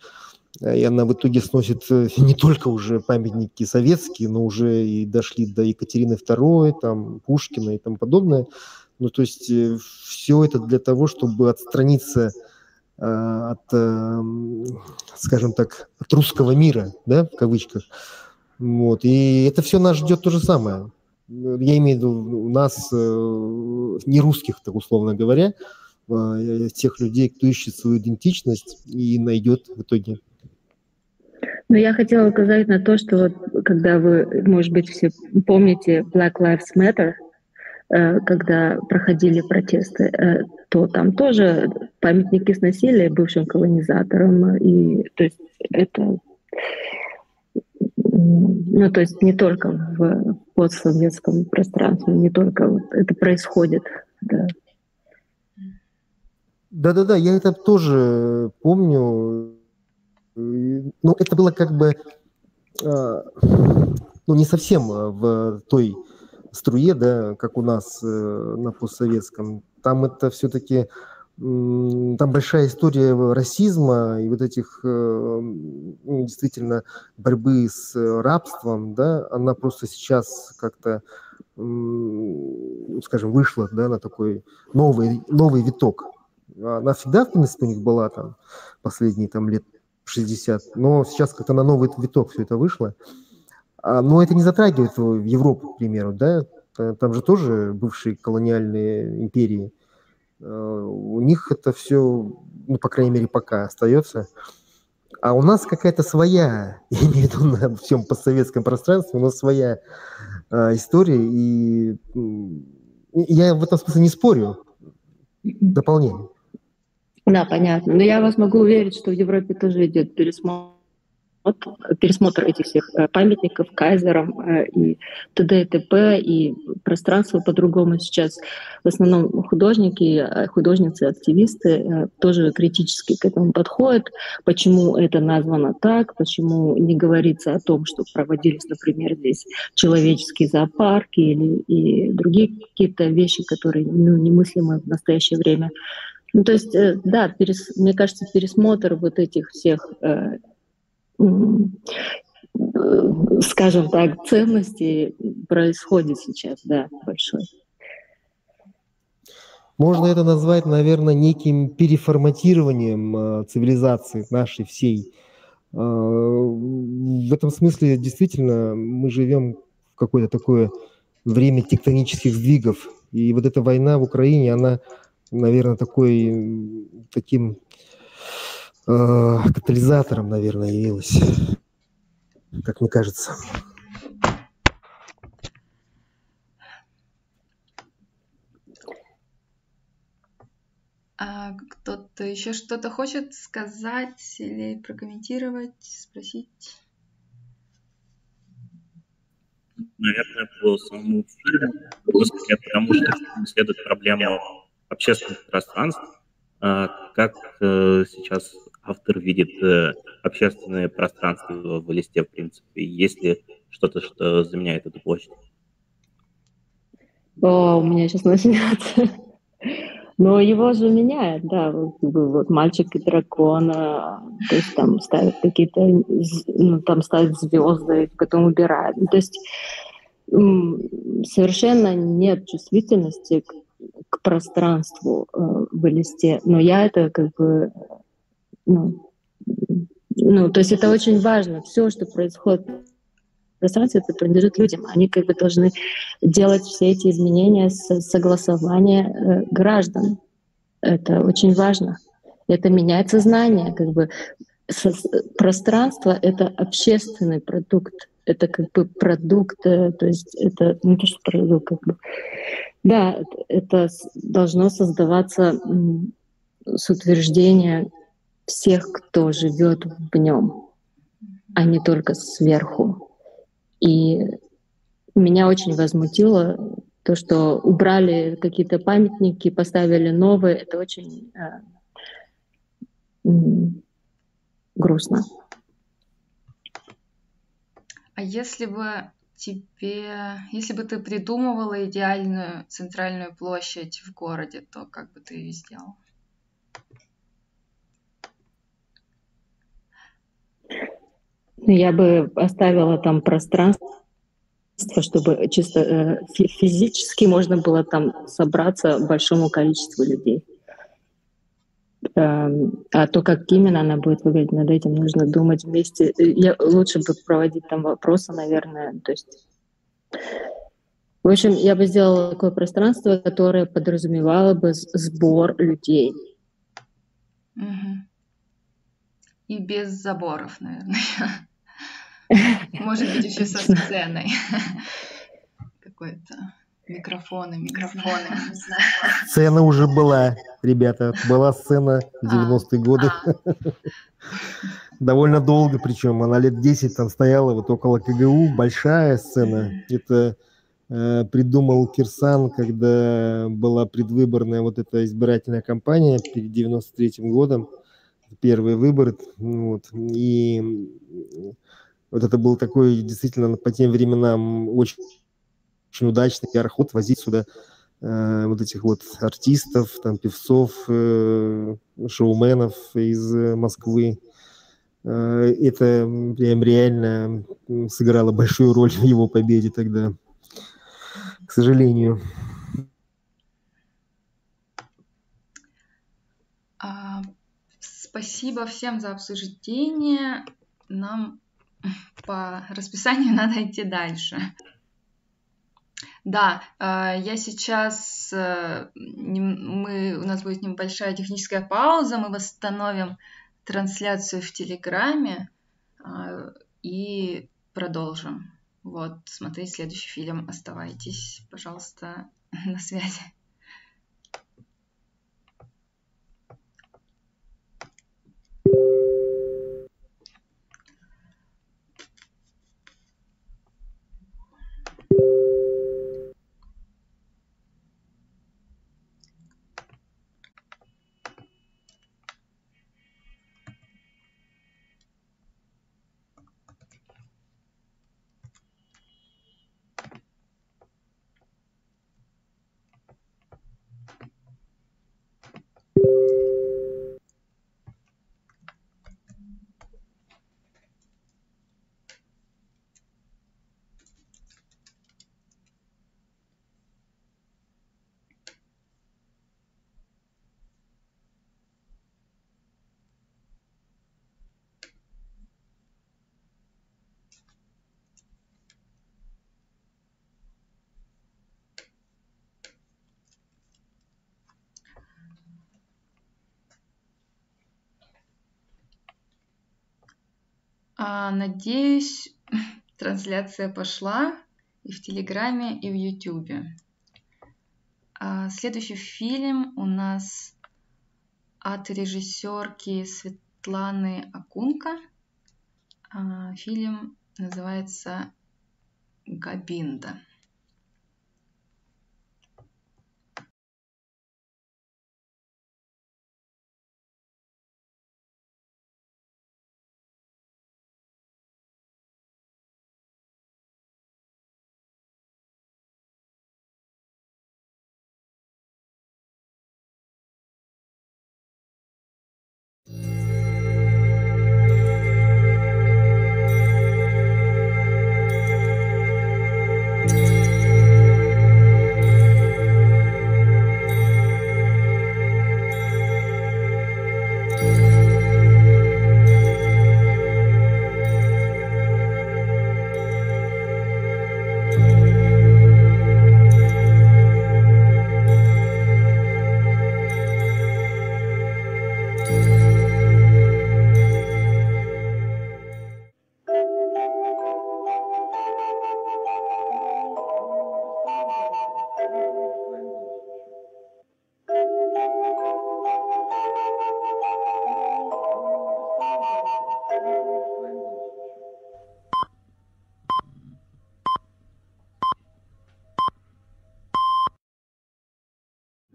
и она в итоге сносит не только уже памятники советские, но уже и дошли до Екатерины II, там, Пушкина и тому подобное. Ну, то есть все это для того, чтобы отстраниться от, скажем так, от русского мира, да, в кавычках. Вот. И это все нас ждет то же самое. Я имею в виду у нас, не русских, так условно говоря, тех людей, кто ищет свою идентичность и найдет в итоге. Но я хотела указать на то, что вот, когда вы, может быть, все помните Black Lives Matter, когда проходили протесты, то там тоже памятники сносили бывшим колонизаторам. И, то есть это, ну, то есть не только в постсоветском пространстве, не только вот это происходит. Да. Да-да-да, я это тоже помню. Ну, это было как бы, ну, не совсем в той струе, да, как у нас на постсоветском. Там это все-таки, там большая история расизма и вот этих, действительно, борьбы с рабством, да, она просто сейчас как-то, скажем, вышла, да, на такой новый виток. Она всегда, в принципе, у них была там последние там лет 60, но сейчас как-то на новый виток все это вышло. Но это не затрагивает Европу, к примеру, да, там же тоже бывшие колониальные империи. У них это все, ну, по крайней мере, пока остается. А у нас какая-то своя, я имею в виду на всем постсоветском пространстве, у нас своя история, и я в этом смысле не спорю. Дополнение. Да, понятно. Но я вас могу уверить, что в Европе тоже идет пересмотр этих всех памятников кайзерам и т.д. и т.п. И пространство по-другому сейчас. В основном художники, художницы, активисты тоже критически к этому подходят. Почему это названо так? Почему не говорится о том, что проводились, например, здесь человеческие зоопарки и другие какие-то вещи, которые, ну, немыслимы в настоящее время. Ну, то есть, да, мне кажется, пересмотр вот этих всех, скажем так, ценностей происходит сейчас, да, большой. Можно это назвать, наверное, неким переформатированием цивилизации нашей всей. В этом смысле действительно мы живем в какое-то такое время тектонических сдвигов. И вот эта война в Украине, она, наверное, таким катализатором, наверное, явилась, как мне кажется. А кто-то еще что-то хочет сказать или прокомментировать, спросить? Наверное, по самому фильму, потому что фильм исследует проблему общественных пространств. Как сейчас автор видит общественное пространство в Элисте, в принципе? Есть ли что-то, что заменяет эту площадь? О, у меня сейчас начнется. Но его же меняет, да, вот «Мальчик и дракон», то есть там ставят какие-то, ну, там ставят звезды, потом убирают. То есть совершенно нет чувствительности к пространству в Элисте, но я это как бы, то есть это очень важно. Все, что происходит в пространстве, это принадлежит людям. Они как бы должны делать все эти изменения с согласования граждан. Это очень важно. Это меняет сознание. Как бы пространство — это общественный продукт. Это как бы продукт, то есть это не то, что продукт, как бы. Да, это должно создаваться с утверждения всех, кто живет в нем, а не только сверху. И меня очень возмутило то, что убрали какие-то памятники, поставили новые. Это очень грустно. А если бы ты придумывала идеальную центральную площадь в городе, то как бы ты ее сделала? Я бы оставила там пространство, чтобы чисто физически можно было там собраться большому количеству людей. А то, как именно она будет выглядеть, над этим нужно думать вместе. Лучше бы проводить там вопросы, наверное. То есть, в общем, я бы сделала такое пространство, которое подразумевало бы сбор людей. Угу. И без заборов, наверное. Может быть, еще со сценой. Какой-то микрофоны, не знаю. Сцена уже была, ребята. Была сцена в 90-е годы. Довольно долго, причем. Она лет 10 там стояла вот около КГУ. Большая сцена. Это придумал Кирсан, когда была предвыборная вот эта избирательная кампания перед 93-м годом. Первые выборы. Вот. И вот это был такой действительно по тем временам очень удачный пиар-ход возить сюда вот этих вот артистов, там, певцов, шоуменов из Москвы. Это прям реально сыграло большую роль в его победе тогда, к сожалению. Спасибо всем за обсуждение. Нам по расписанию надо идти дальше. Да, я сейчас... у нас будет небольшая техническая пауза, мы восстановим трансляцию в Телеграме и продолжим. Вот, смотреть следующий фильм. Оставайтесь, пожалуйста, на связи. Надеюсь, трансляция пошла и в Телеграме, и в Ютубе. Следующий фильм у нас от режиссерки Светланы Акунка. Фильм называется «Габинда».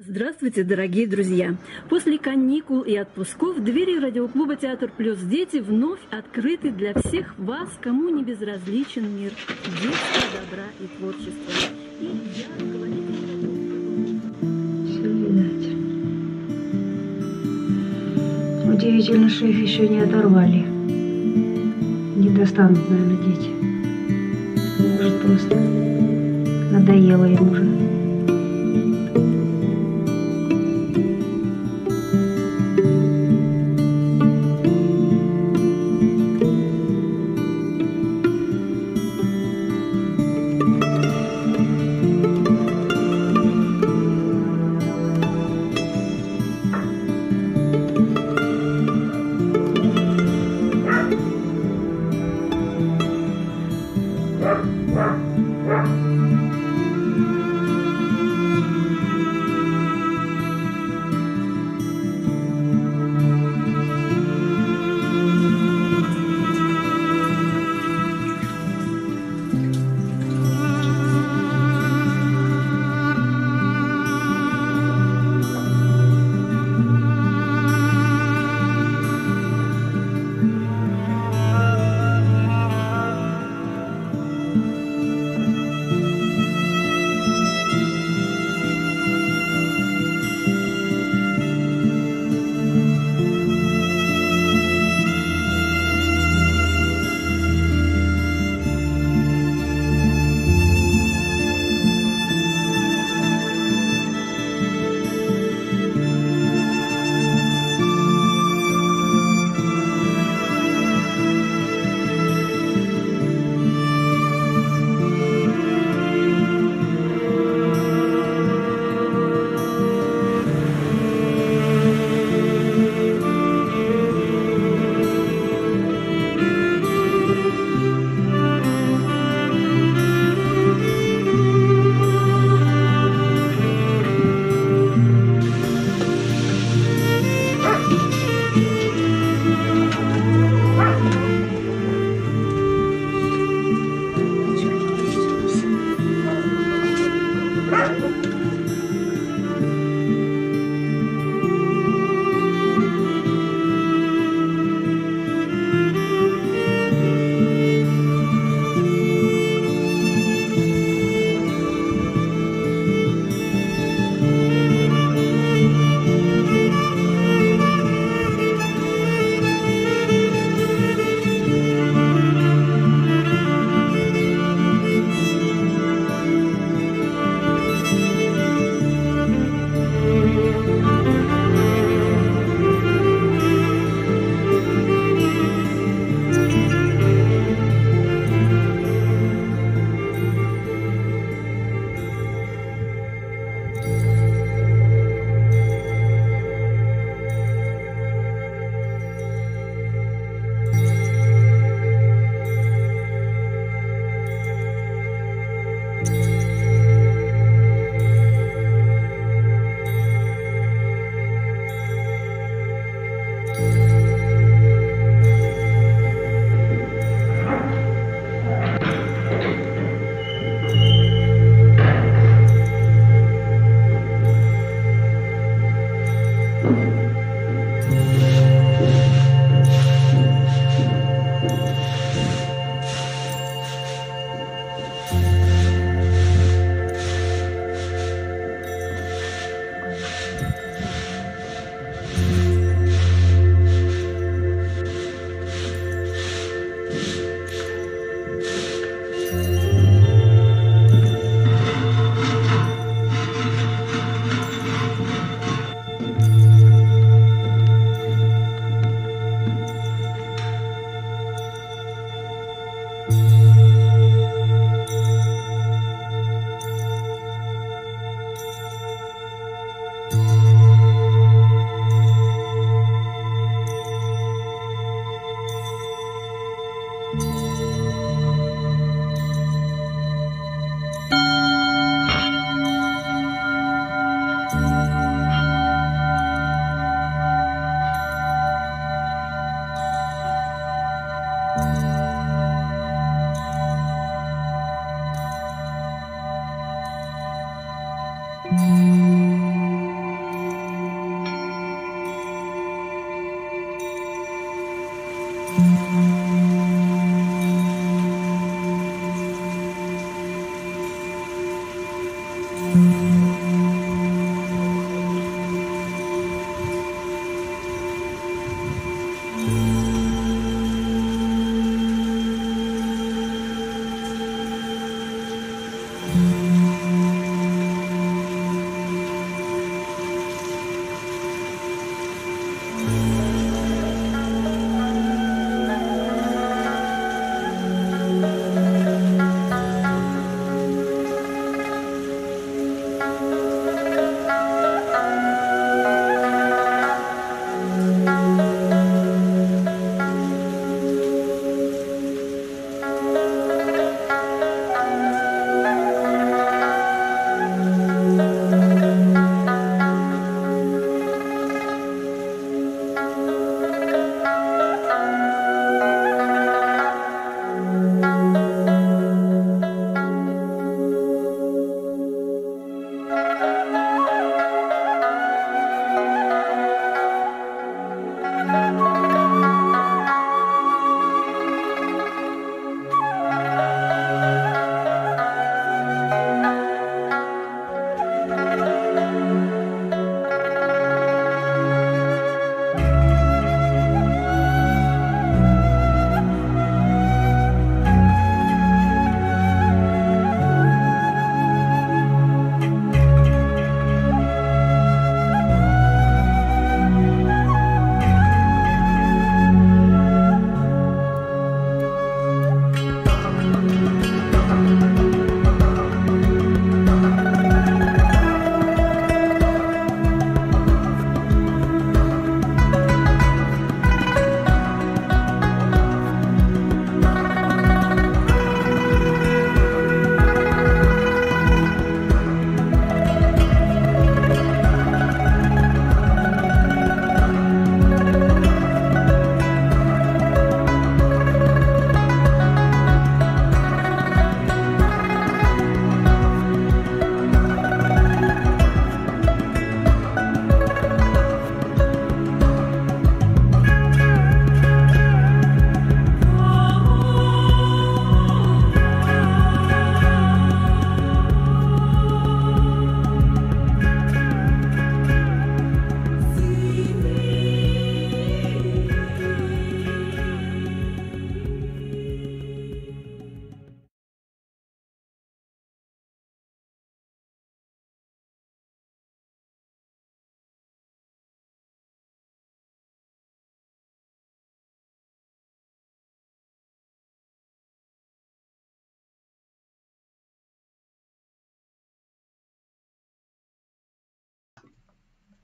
Здравствуйте, дорогие друзья! После каникул и отпусков двери радиоклуба «Театр плюс Дети» вновь открыты для всех вас, кому не безразличен мир детства, добра и творчества. Все видать. Удивительно, что их еще не оторвали. Не достанут, наверное, дети. Может, просто надоело им уже.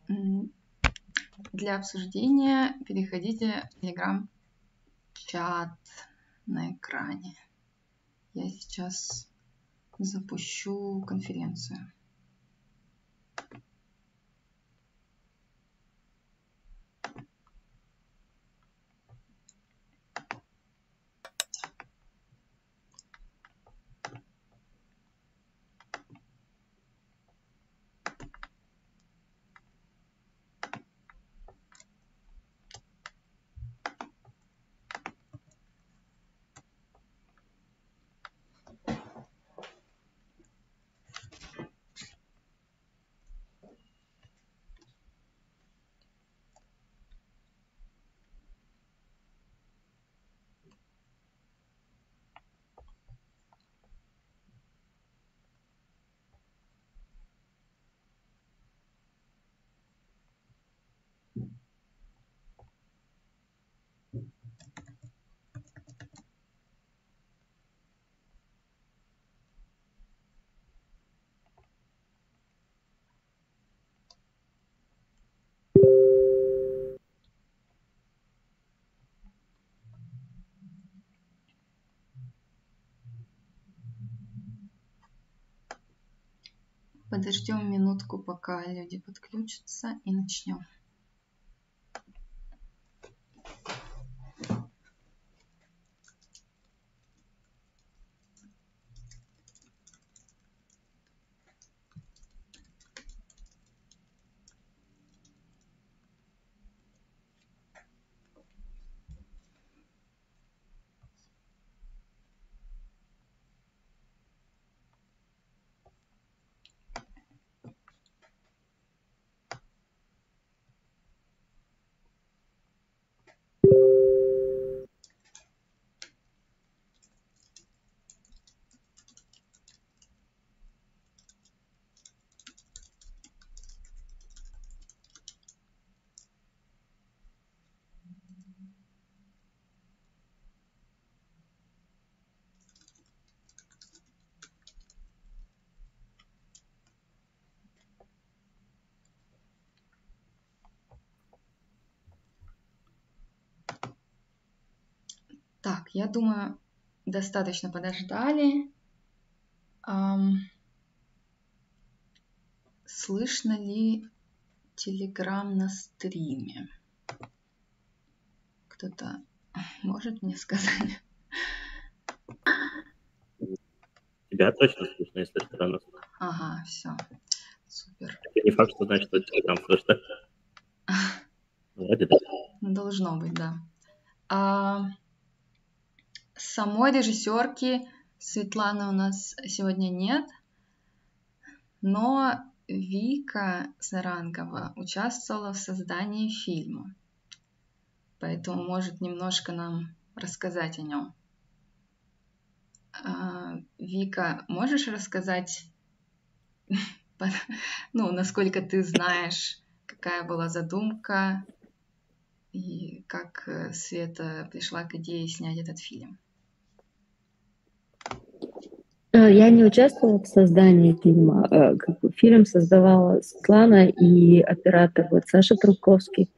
Для обсуждения переходите в Telegram-чат на экране. Я сейчас запущу конференцию. Подождем минутку, пока люди подключатся, и начнем. Так, я думаю, достаточно подождали. Слышно ли Telegram на стриме? Кто-то может мне сказать? Тебя точно слышно, если что нас. Ага, все. Супер. Это не факт, что значит, что Telegram слышно. Вроде да. Должно быть, да. Самой режиссерки Светланы у нас сегодня нет, но Вика Сарангова участвовала в создании фильма, поэтому может немножко нам рассказать о нем. Вика, можешь рассказать, насколько ты знаешь, какая была задумка и как Света пришла к идее снять этот фильм? Я не участвовала в создании фильма. Фильм создавала Светлана и оператор Саша Трубковский.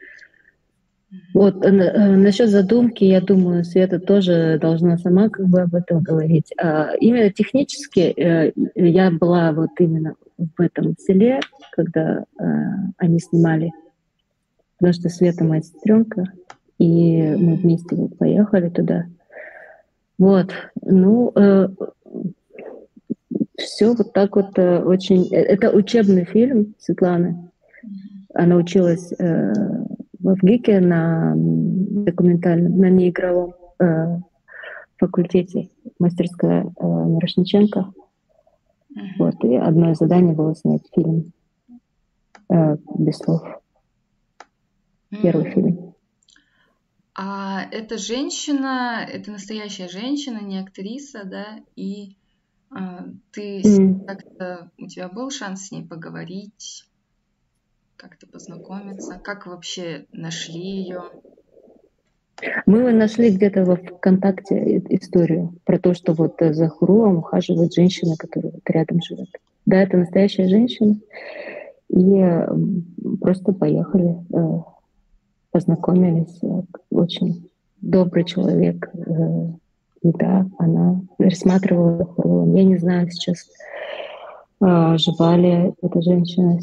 Насчет задумки, я думаю, Света тоже должна сама об этом говорить. Именно технически я была именно в этом селе, когда они снимали, потому что Света моя сестренка, и мы вместе поехали туда. Все очень... Это учебный фильм Светланы. Она училась в ГИКе на документальном, на неигровом факультете, мастерская Мирошниченко. И одно из заданий было снять фильм без слов. Первый фильм. А эта женщина, это настоящая женщина, не актриса, да? И ты как-то, у тебя был шанс с ней поговорить, как-то познакомиться? Как вообще нашли ее? Мы нашли где-то во ВКонтакте историю про то, что за Хурулом ухаживает женщина, которая рядом живет. Да, это настоящая женщина. И просто поехали, познакомились. Очень добрый человек. И да, она рассматривала Хурула. Я не знаю сейчас, жива ли эта женщина.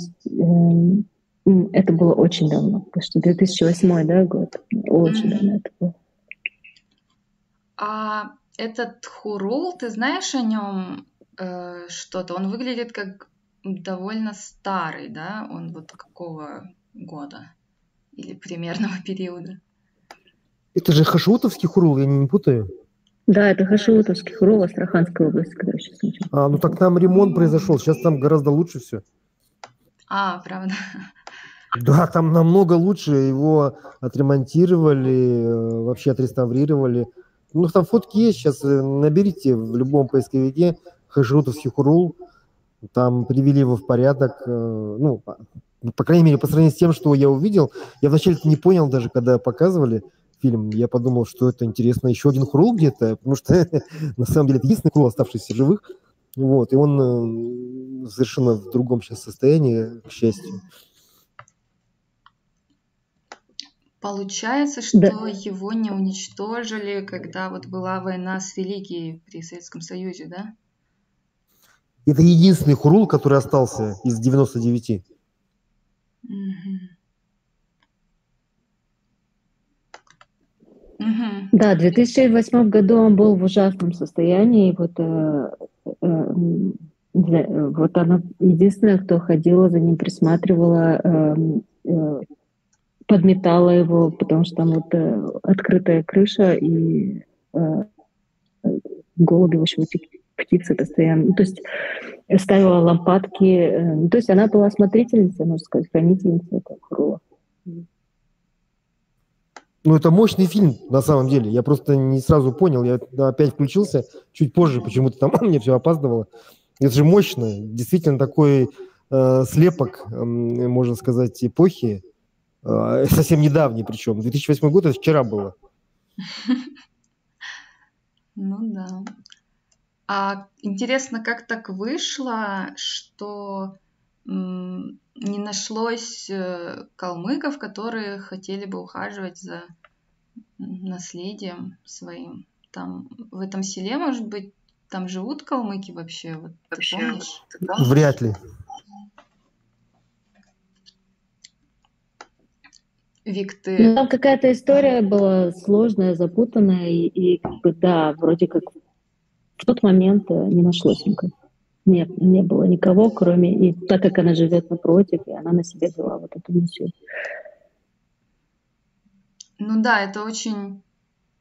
Это было очень давно, потому что 2008, да, год. Очень давно это было. А этот Хурул, ты знаешь о нем что-то? Он выглядит как довольно старый, да? Он вот какого года? Или примерного периода? Это же хашиутовский Хурул, я не путаю? Да, это хашиутовский Хурул, Астраханская область, который сейчас начал. Ну так там ремонт произошел, сейчас там гораздо лучше все. Правда. Да, там намного лучше, его отремонтировали, вообще отреставрировали. Ну, там фотки есть, сейчас наберите в любом поисковике хашиутовский Хурул, там привели его в порядок, ну, по крайней мере, по сравнению с тем, что я увидел, я вначале не понял даже, когда показывали фильм, я подумал, что это интересно, еще один Хурул где-то, потому что на самом деле это единственный Хурул, оставшийся живых, вот, и он совершенно в другом сейчас состоянии, к счастью. Получается, что его не уничтожили, когда вот была война с религией при Советском Союзе, да? Это единственный Хурул, который остался из 99. Да, в 2008 году он был в ужасном состоянии. Вот она единственная, кто ходила за ним, присматривала, подметала его, потому что там вот открытая крыша, и голуби, в общем, птицы постоянно. То есть ставила лампадки. То есть она была смотрительницей, можно сказать, хранительницей этого Хурула. Ну, это мощный фильм, на самом деле. Я просто не сразу понял. Я опять включился чуть позже, почему-то там мне все опаздывало. Это же мощно. Действительно такой слепок, можно сказать, эпохи. Совсем недавний причем. 2008 год, это вчера было. Ну да. А интересно, как так вышло, что не нашлось калмыков, которые хотели бы ухаживать за наследием своим. Там в этом селе, может быть, там живут калмыки вообще? Вот, ты помнишь? Вряд ли. Вик, ты... Там какая-то история была сложная, запутанная, и как бы, да, вроде как в тот момент не нашлось никого. Нет, не было никого, кроме... И так как она живет напротив, и она на себя взяла вот эту миссию. Ну да, это очень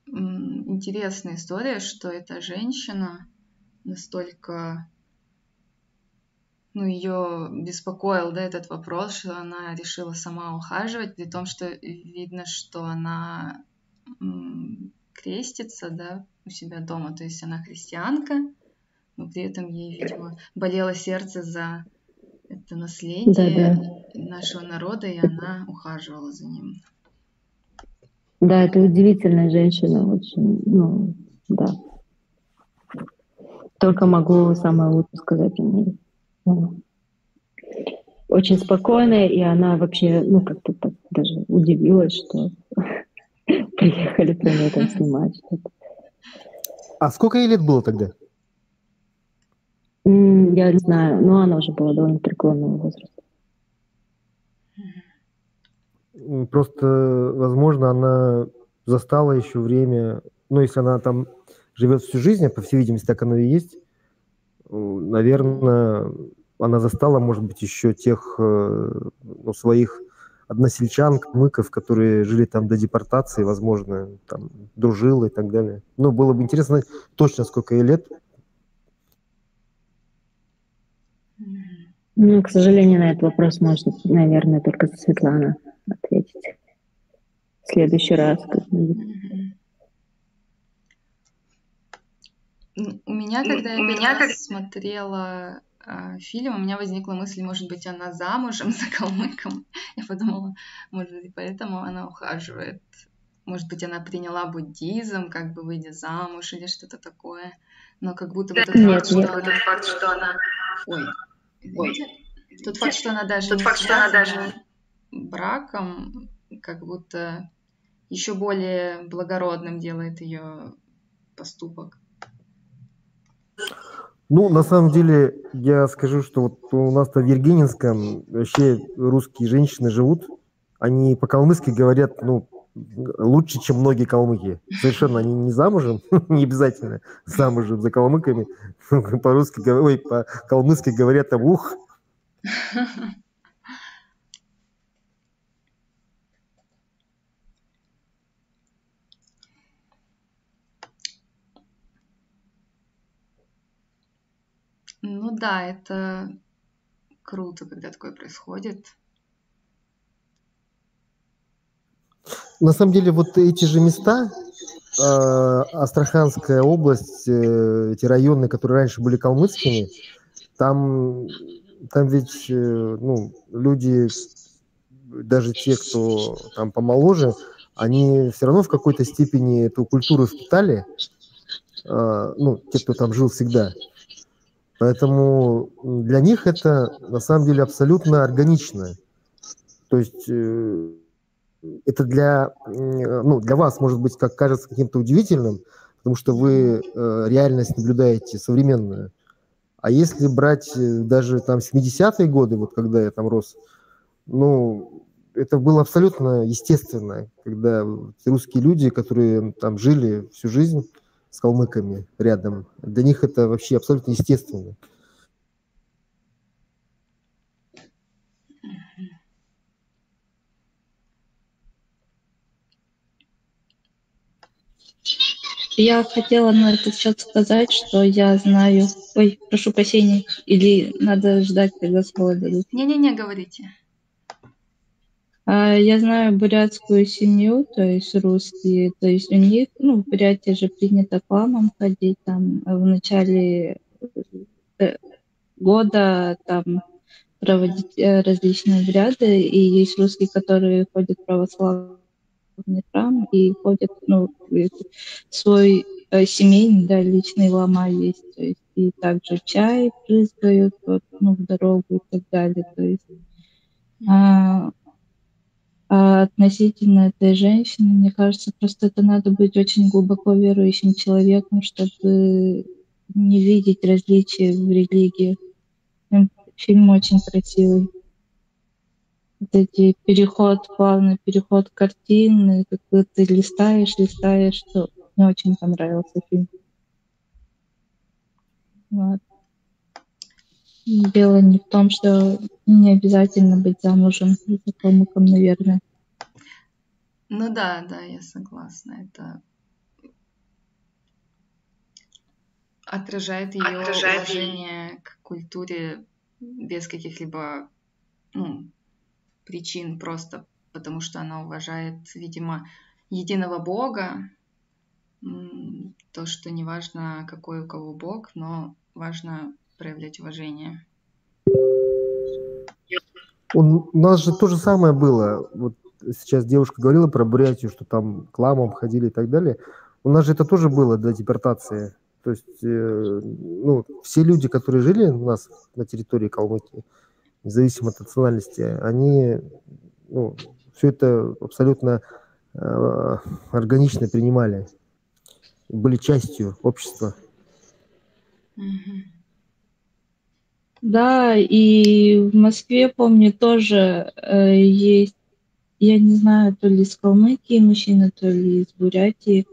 интересная история, что эта женщина настолько... Ну, ее беспокоил, да, этот вопрос, что она решила сама ухаживать, при том, что видно, что она крестится, да, у себя дома, то есть она христианка, но при этом ей, видимо, болело сердце за это наследие нашего народа, и она ухаживала за ним. Да, это удивительная женщина, очень, ну, да. Только могу самое лучшее сказать о ней. Очень спокойная, и она вообще, ну, как-то так даже удивилась, что приехали про нее там снимать что-то. А сколько ей лет было тогда? Я не знаю, но она уже была довольно преклонного возраста. Просто, возможно, она застала еще время, ну, если она там живет всю жизнь, а по всей видимости, так оно и есть, наверное, она застала, может быть, еще тех своих односельчан, калмыков, которые жили там до депортации, возможно, там, дружил и так далее. Ну, было бы интересно знать точно, сколько ей лет. Ну, к сожалению, на этот вопрос может, наверное, только Светлана ответить в следующий раз как-нибудь. У меня, когда я смотрела фильм, у меня возникла мысль, может быть, она замужем за калмыком. Я подумала, может быть, поэтому она ухаживает. Может быть, она приняла буддизм, как бы выйдя замуж или что-то такое. Но как будто бы тот факт, что она... Ой, извините. Тот факт, что она даже Тот не факт, что она даже связана браком, как будто еще более благородным делает ее поступок. Ну, на самом деле, я скажу, что вот у нас-то в Ергенинском вообще русские женщины живут, они по-калмыцки говорят, ну, лучше, чем многие калмыки. Совершенно они не замужем, не обязательно замужем за калмыками. По-русски, ой, по-калмыцки говорят там «ух». Ну да, это круто, когда такое происходит. На самом деле, вот эти же места, Астраханская область, эти районы, которые раньше были калмыцкими, там ведь ну, люди, даже те, кто там помоложе, они все равно в какой-то степени эту культуру впитали, ну, те, кто там жил всегда. Поэтому для них это на самом деле абсолютно органично. То есть это для вас, может быть, как кажется каким-то удивительным, потому что вы реальность наблюдаете современную. А если брать даже там 70-е годы, вот когда я там рос, ну, это было абсолютно естественно, когда русские люди, которые там жили всю жизнь с калмыками рядом, для них это вообще абсолютно естественно. Я хотела на этот счет сказать, что я знаю... Ой, прошу прощения, или надо ждать, когда слово дадут? Не-не-не, говорите. Я знаю бурятскую семью, то есть русские, то есть у них, ну, в Бурятии же принято к мамам ходить, там в начале года там проводить различные обряды, и есть русские, которые ходят в православный храм и ходят, ну, свой семейный, да, личный лама есть, то есть и также чай брызгают, вот, ну, в дорогу и так далее, то есть относительно этой женщины, мне кажется, просто это надо быть очень глубоко верующим человеком, чтобы не видеть различия в религии. Фильм очень красивый. Вот эти плавный переход картин, как ты листаешь, что мне очень понравился фильм. Вот. Дело не в том, что не обязательно быть замужем за калмыком, наверное. Ну да, я согласна. Это отражает ее уважение к культуре без каких-либо причин, просто потому что она уважает, видимо, единого Бога. То, что не важно, какой у кого Бог, но важно проявлять уважение. У нас же то же самое было. Вот сейчас девушка говорила про Бурятию, что там к ламам ходили и так далее. У нас же это тоже было до депортации. То есть все люди, которые жили у нас на территории Калмыкии, независимо от национальности, они все это абсолютно органично принимали, были частью общества. Да, и в Москве, помню, тоже есть, я не знаю, то ли из Калмыкии мужчина, то ли из Бурятии,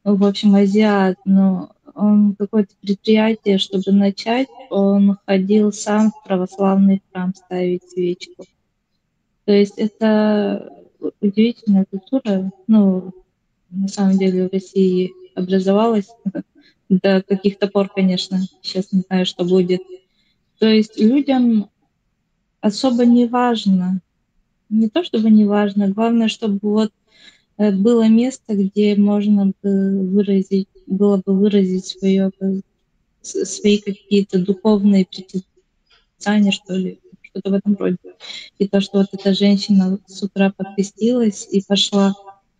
в общем, азиат, но он какое-то предприятие, чтобы начать, он ходил сам в православный храм ставить свечку. То есть это удивительная культура, на самом деле в России образовалась до каких-то пор, конечно, сейчас не знаю, что будет. То есть людям особо не важно, не то чтобы не важно, главное, чтобы вот было место, где можно было бы выразить свои какие-то духовные притязания, что ли, что-то в этом роде. И то, что вот эта женщина с утра подкрестилась и пошла,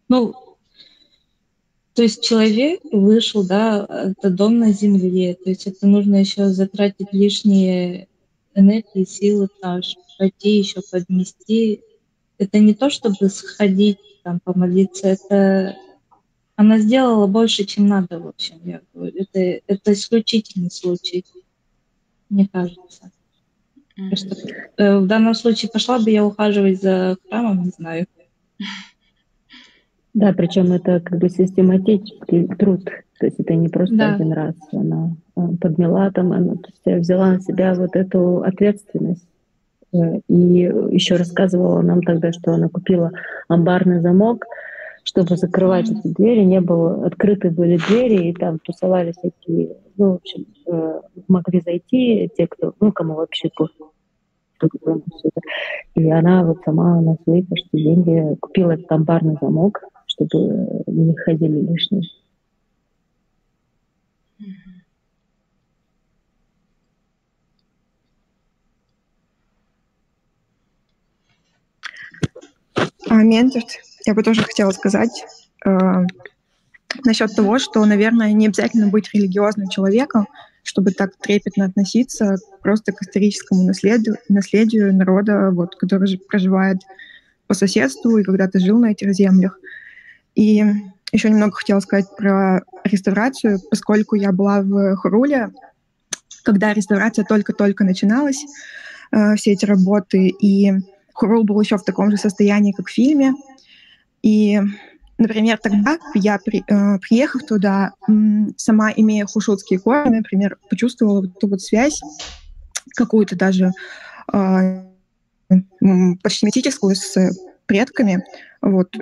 то есть человек вышел, да, это дом на земле, то есть это нужно еще затратить лишние энергии, силы пойти еще поднести. Это не то, чтобы сходить, там, помолиться, это она сделала больше, чем надо, в общем, я говорю. Это исключительный случай, мне кажется. Что, в данном случае пошла бы я ухаживать за храмом, не знаю. Да, причем это как бы систематический труд. То есть это не просто один раз она подмела там, она то есть взяла на себя вот эту ответственность. И еще рассказывала нам тогда, что она купила амбарный замок, чтобы закрывать эти двери, не было, открыты были двери, и там тусовались такие, ну, в общем, могли зайти те, кто, ну, кому вообще пофиг. И она вот сама на свои почти деньги купила этот амбарный замок, чтобы не ходили лишние. Менторт, я бы тоже хотела сказать насчет того, что, наверное, не обязательно быть религиозным человеком, чтобы так трепетно относиться просто к историческому наследию народа, вот, который проживает по соседству и когда-то жил на этих землях. И еще немного хотела сказать про реставрацию, поскольку я была в Хоруле, когда реставрация только-только начиналась, все эти работы, и Хорул был еще в таком же состоянии, как в фильме. И, например, тогда я, приехав туда, сама имея хушутские корни, например, почувствовала вот эту вот связь, какую-то даже почти мистическую с предками. Вот.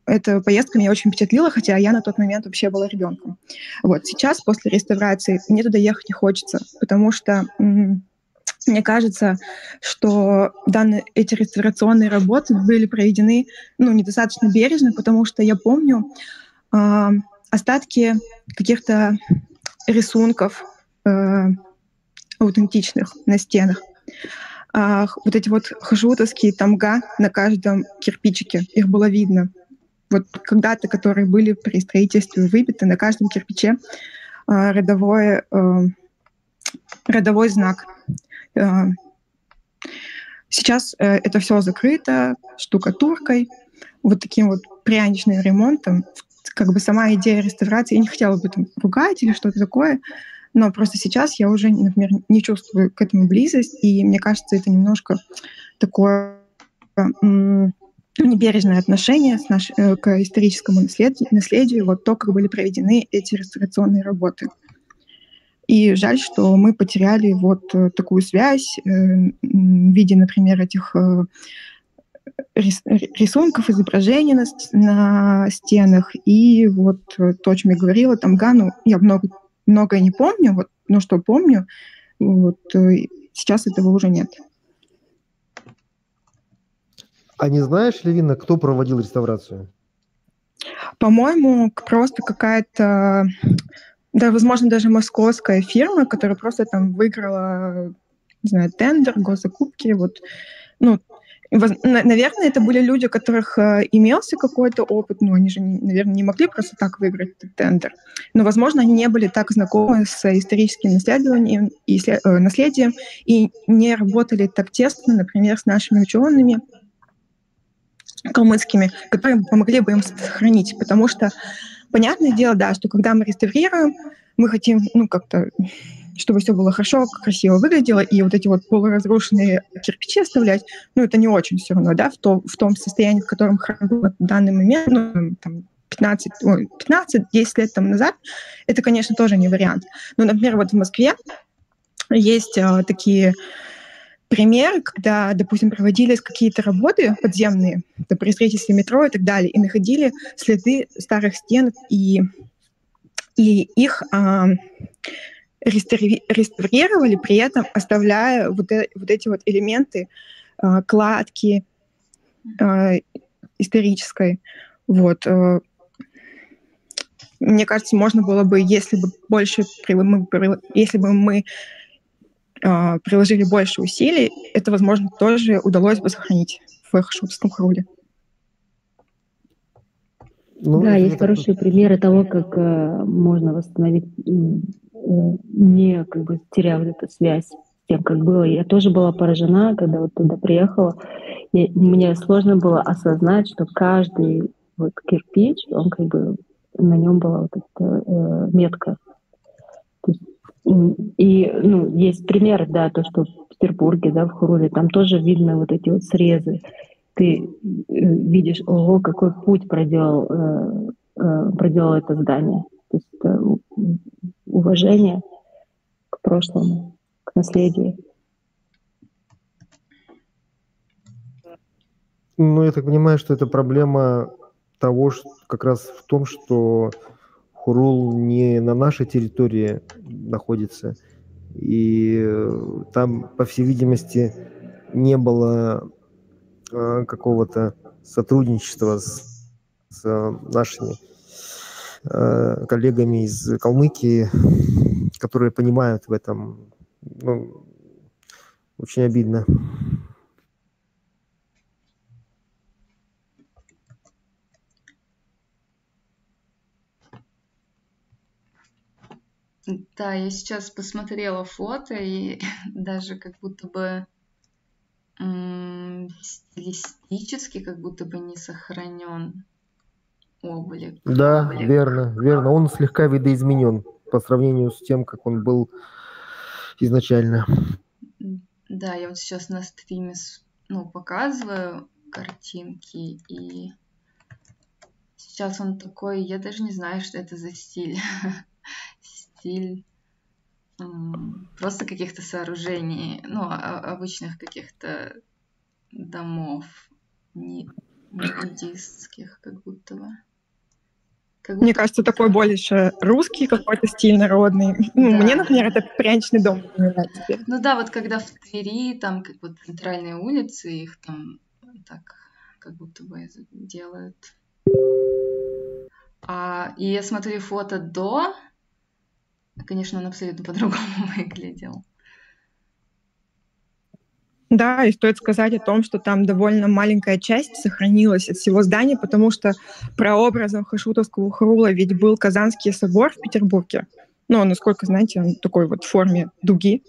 Эта поездка меня очень впечатлила, хотя я на тот момент вообще была ребенком. Вот. Сейчас, после реставрации, мне туда ехать не хочется, потому что мне кажется, что эти реставрационные работы были проведены недостаточно бережно, потому что я помню остатки каких-то рисунков аутентичных на стенах. Вот эти вот хашутовские тамга на каждом кирпичике, их было видно. Вот когда-то, которые были при строительстве выбиты, на каждом кирпиче родовой знак. Сейчас это все закрыто штукатуркой, вот таким вот пряничным ремонтом. Как бы сама идея реставрации, я не хотела бы там ругать или что-то такое, но просто сейчас я уже, например, не чувствую к этому близость, и мне кажется, это немножко такое небережное отношение к историческому наследию, вот то, как были проведены эти реставрационные работы. И жаль, что мы потеряли вот такую связь в виде, например, этих рисунков, изображений на стенах. И вот то, о чем я говорила, тамга, я многое не помню, вот, но что помню, вот, сейчас этого уже нет. А не знаешь, Левина, кто проводил реставрацию? По-моему, просто какая-то... Да, возможно, даже московская фирма, которая просто там выиграла, не знаю, тендер, госзакупки. Вот. Наверное, это были люди, у которых имелся какой-то опыт, они же, наверное, не могли просто так выиграть этот тендер. Но, возможно, они не были так знакомы с историческим наследием и не работали так тесно, например, с нашими учеными калмыцкими, которые помогли бы им сохранить. Потому что понятное дело, да, что когда мы реставрируем, мы хотим, как-то, чтобы все было хорошо, красиво выглядело, и вот эти вот полуразрушенные кирпичи оставлять, это не очень все равно, да, в том состоянии, в котором храм был в данный момент, 15-10 лет там назад, это, конечно, тоже не вариант. Но, например, вот в Москве есть такие примеры, когда, допустим, проводились какие-то работы подземные, при строительстве метро и так далее, и находили следы старых стен, и их реставрировали, при этом оставляя вот эти вот элементы кладки исторической. Вот. Мне кажется, можно было бы, если бы мы приложили больше усилий, это, возможно, тоже удалось бы сохранить в хашутовском хоруле. Да, есть хорошие примеры того, как можно восстановить, не теряя вот эту связь тем, как было. Я тоже была поражена, когда вот туда приехала. И мне сложно было осознать, что каждый вот кирпич, он как бы, на нем была вот эта метка. То есть, и ну, есть пример, да, то, что в Петербурге, да, в Хруле, там тоже видно вот эти вот срезы. Ты видишь, ого, какой путь проделало это здание. То есть это уважение к прошлому, к наследию. Ну, я так понимаю, что это проблема того, что как раз в том, что Хурул не на нашей территории находится, и там, по всей видимости, не было какого-то сотрудничества с нашими коллегами из Калмыкии, которые понимают в этом. Ну, очень обидно. Да, я сейчас посмотрела фото, и даже как будто бы стилистически как будто бы не сохранен облик. Да, верно, верно. Он слегка видоизменен по сравнению с тем, как он был изначально. Да, я вот сейчас на стриме показываю картинки, и сейчас он такой, я даже не знаю, что это за стиль. Стиль просто каких-то сооружений, обычных каких-то домов, не буддистских, как будто бы. Мне кажется, такой больше русский какой-то стиль народный. Да. Мне, например, это пряничный дом напоминает теперь. Ну да, вот когда в Твери, там как вот центральные улицы, их там так как будто бы делают. И я смотрю фото до, конечно, он абсолютно по-другому выглядел. Да, и стоит сказать о том, что там довольно маленькая часть сохранилась от всего здания, потому что прообразом хашутовского Хурула ведь был Казанский собор в Петербурге. Ну, насколько, знаете, он такой вот в форме дуги.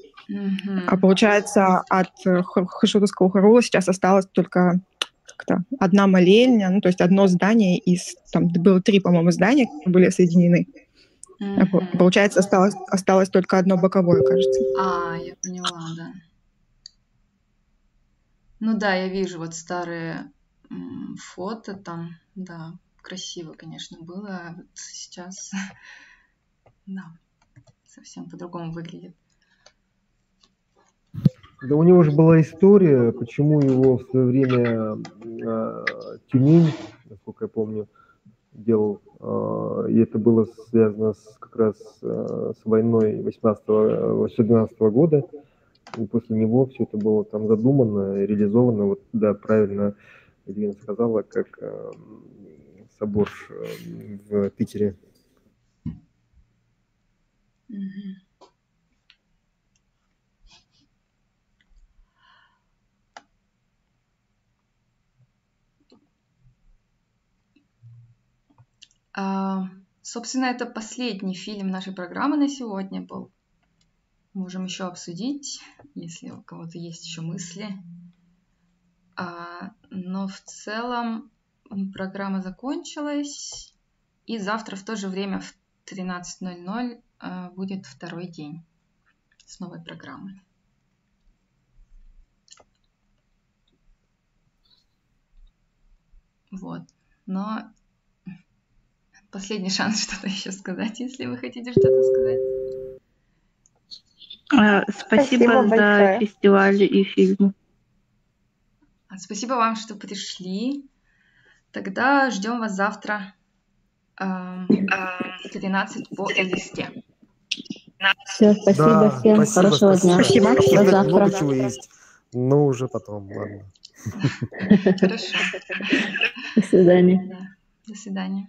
А получается, от хашутовского Хурула сейчас осталось только как-то одна молельня, ну, то есть одно здание из... Там было 3, по-моему, здания, которые были соединены. Получается, осталось только одно боковое, кажется. Я поняла, да. Ну да, я вижу вот старые фото там, да, красиво, конечно, было, а вот сейчас, да, совсем по-другому выглядит. Да у него же была история, почему его в свое время Тюмень, насколько я помню, делал, и это было связано как раз с войной 18-12 года. И после него все это было там задумано, реализовано. Вот, да, правильно Ирина сказала, как собор в Питере. Собственно, это последний фильм нашей программы на сегодня был. Можем еще обсудить, если у кого-то есть еще мысли. Но в целом программа закончилась, и завтра в то же время в 13:00 будет второй день с новой программой. Вот. Но последний шанс что-то еще сказать, если вы хотите что-то сказать. Спасибо за фестиваль и фильмы. Спасибо вам, что пришли. Тогда ждем вас завтра в 13 по ЛСТ. Все, спасибо всем. Хорошего дня. Спасибо. До завтра. Много чего есть, но уже потом, ладно. Хорошо. До свидания. Да. До свидания.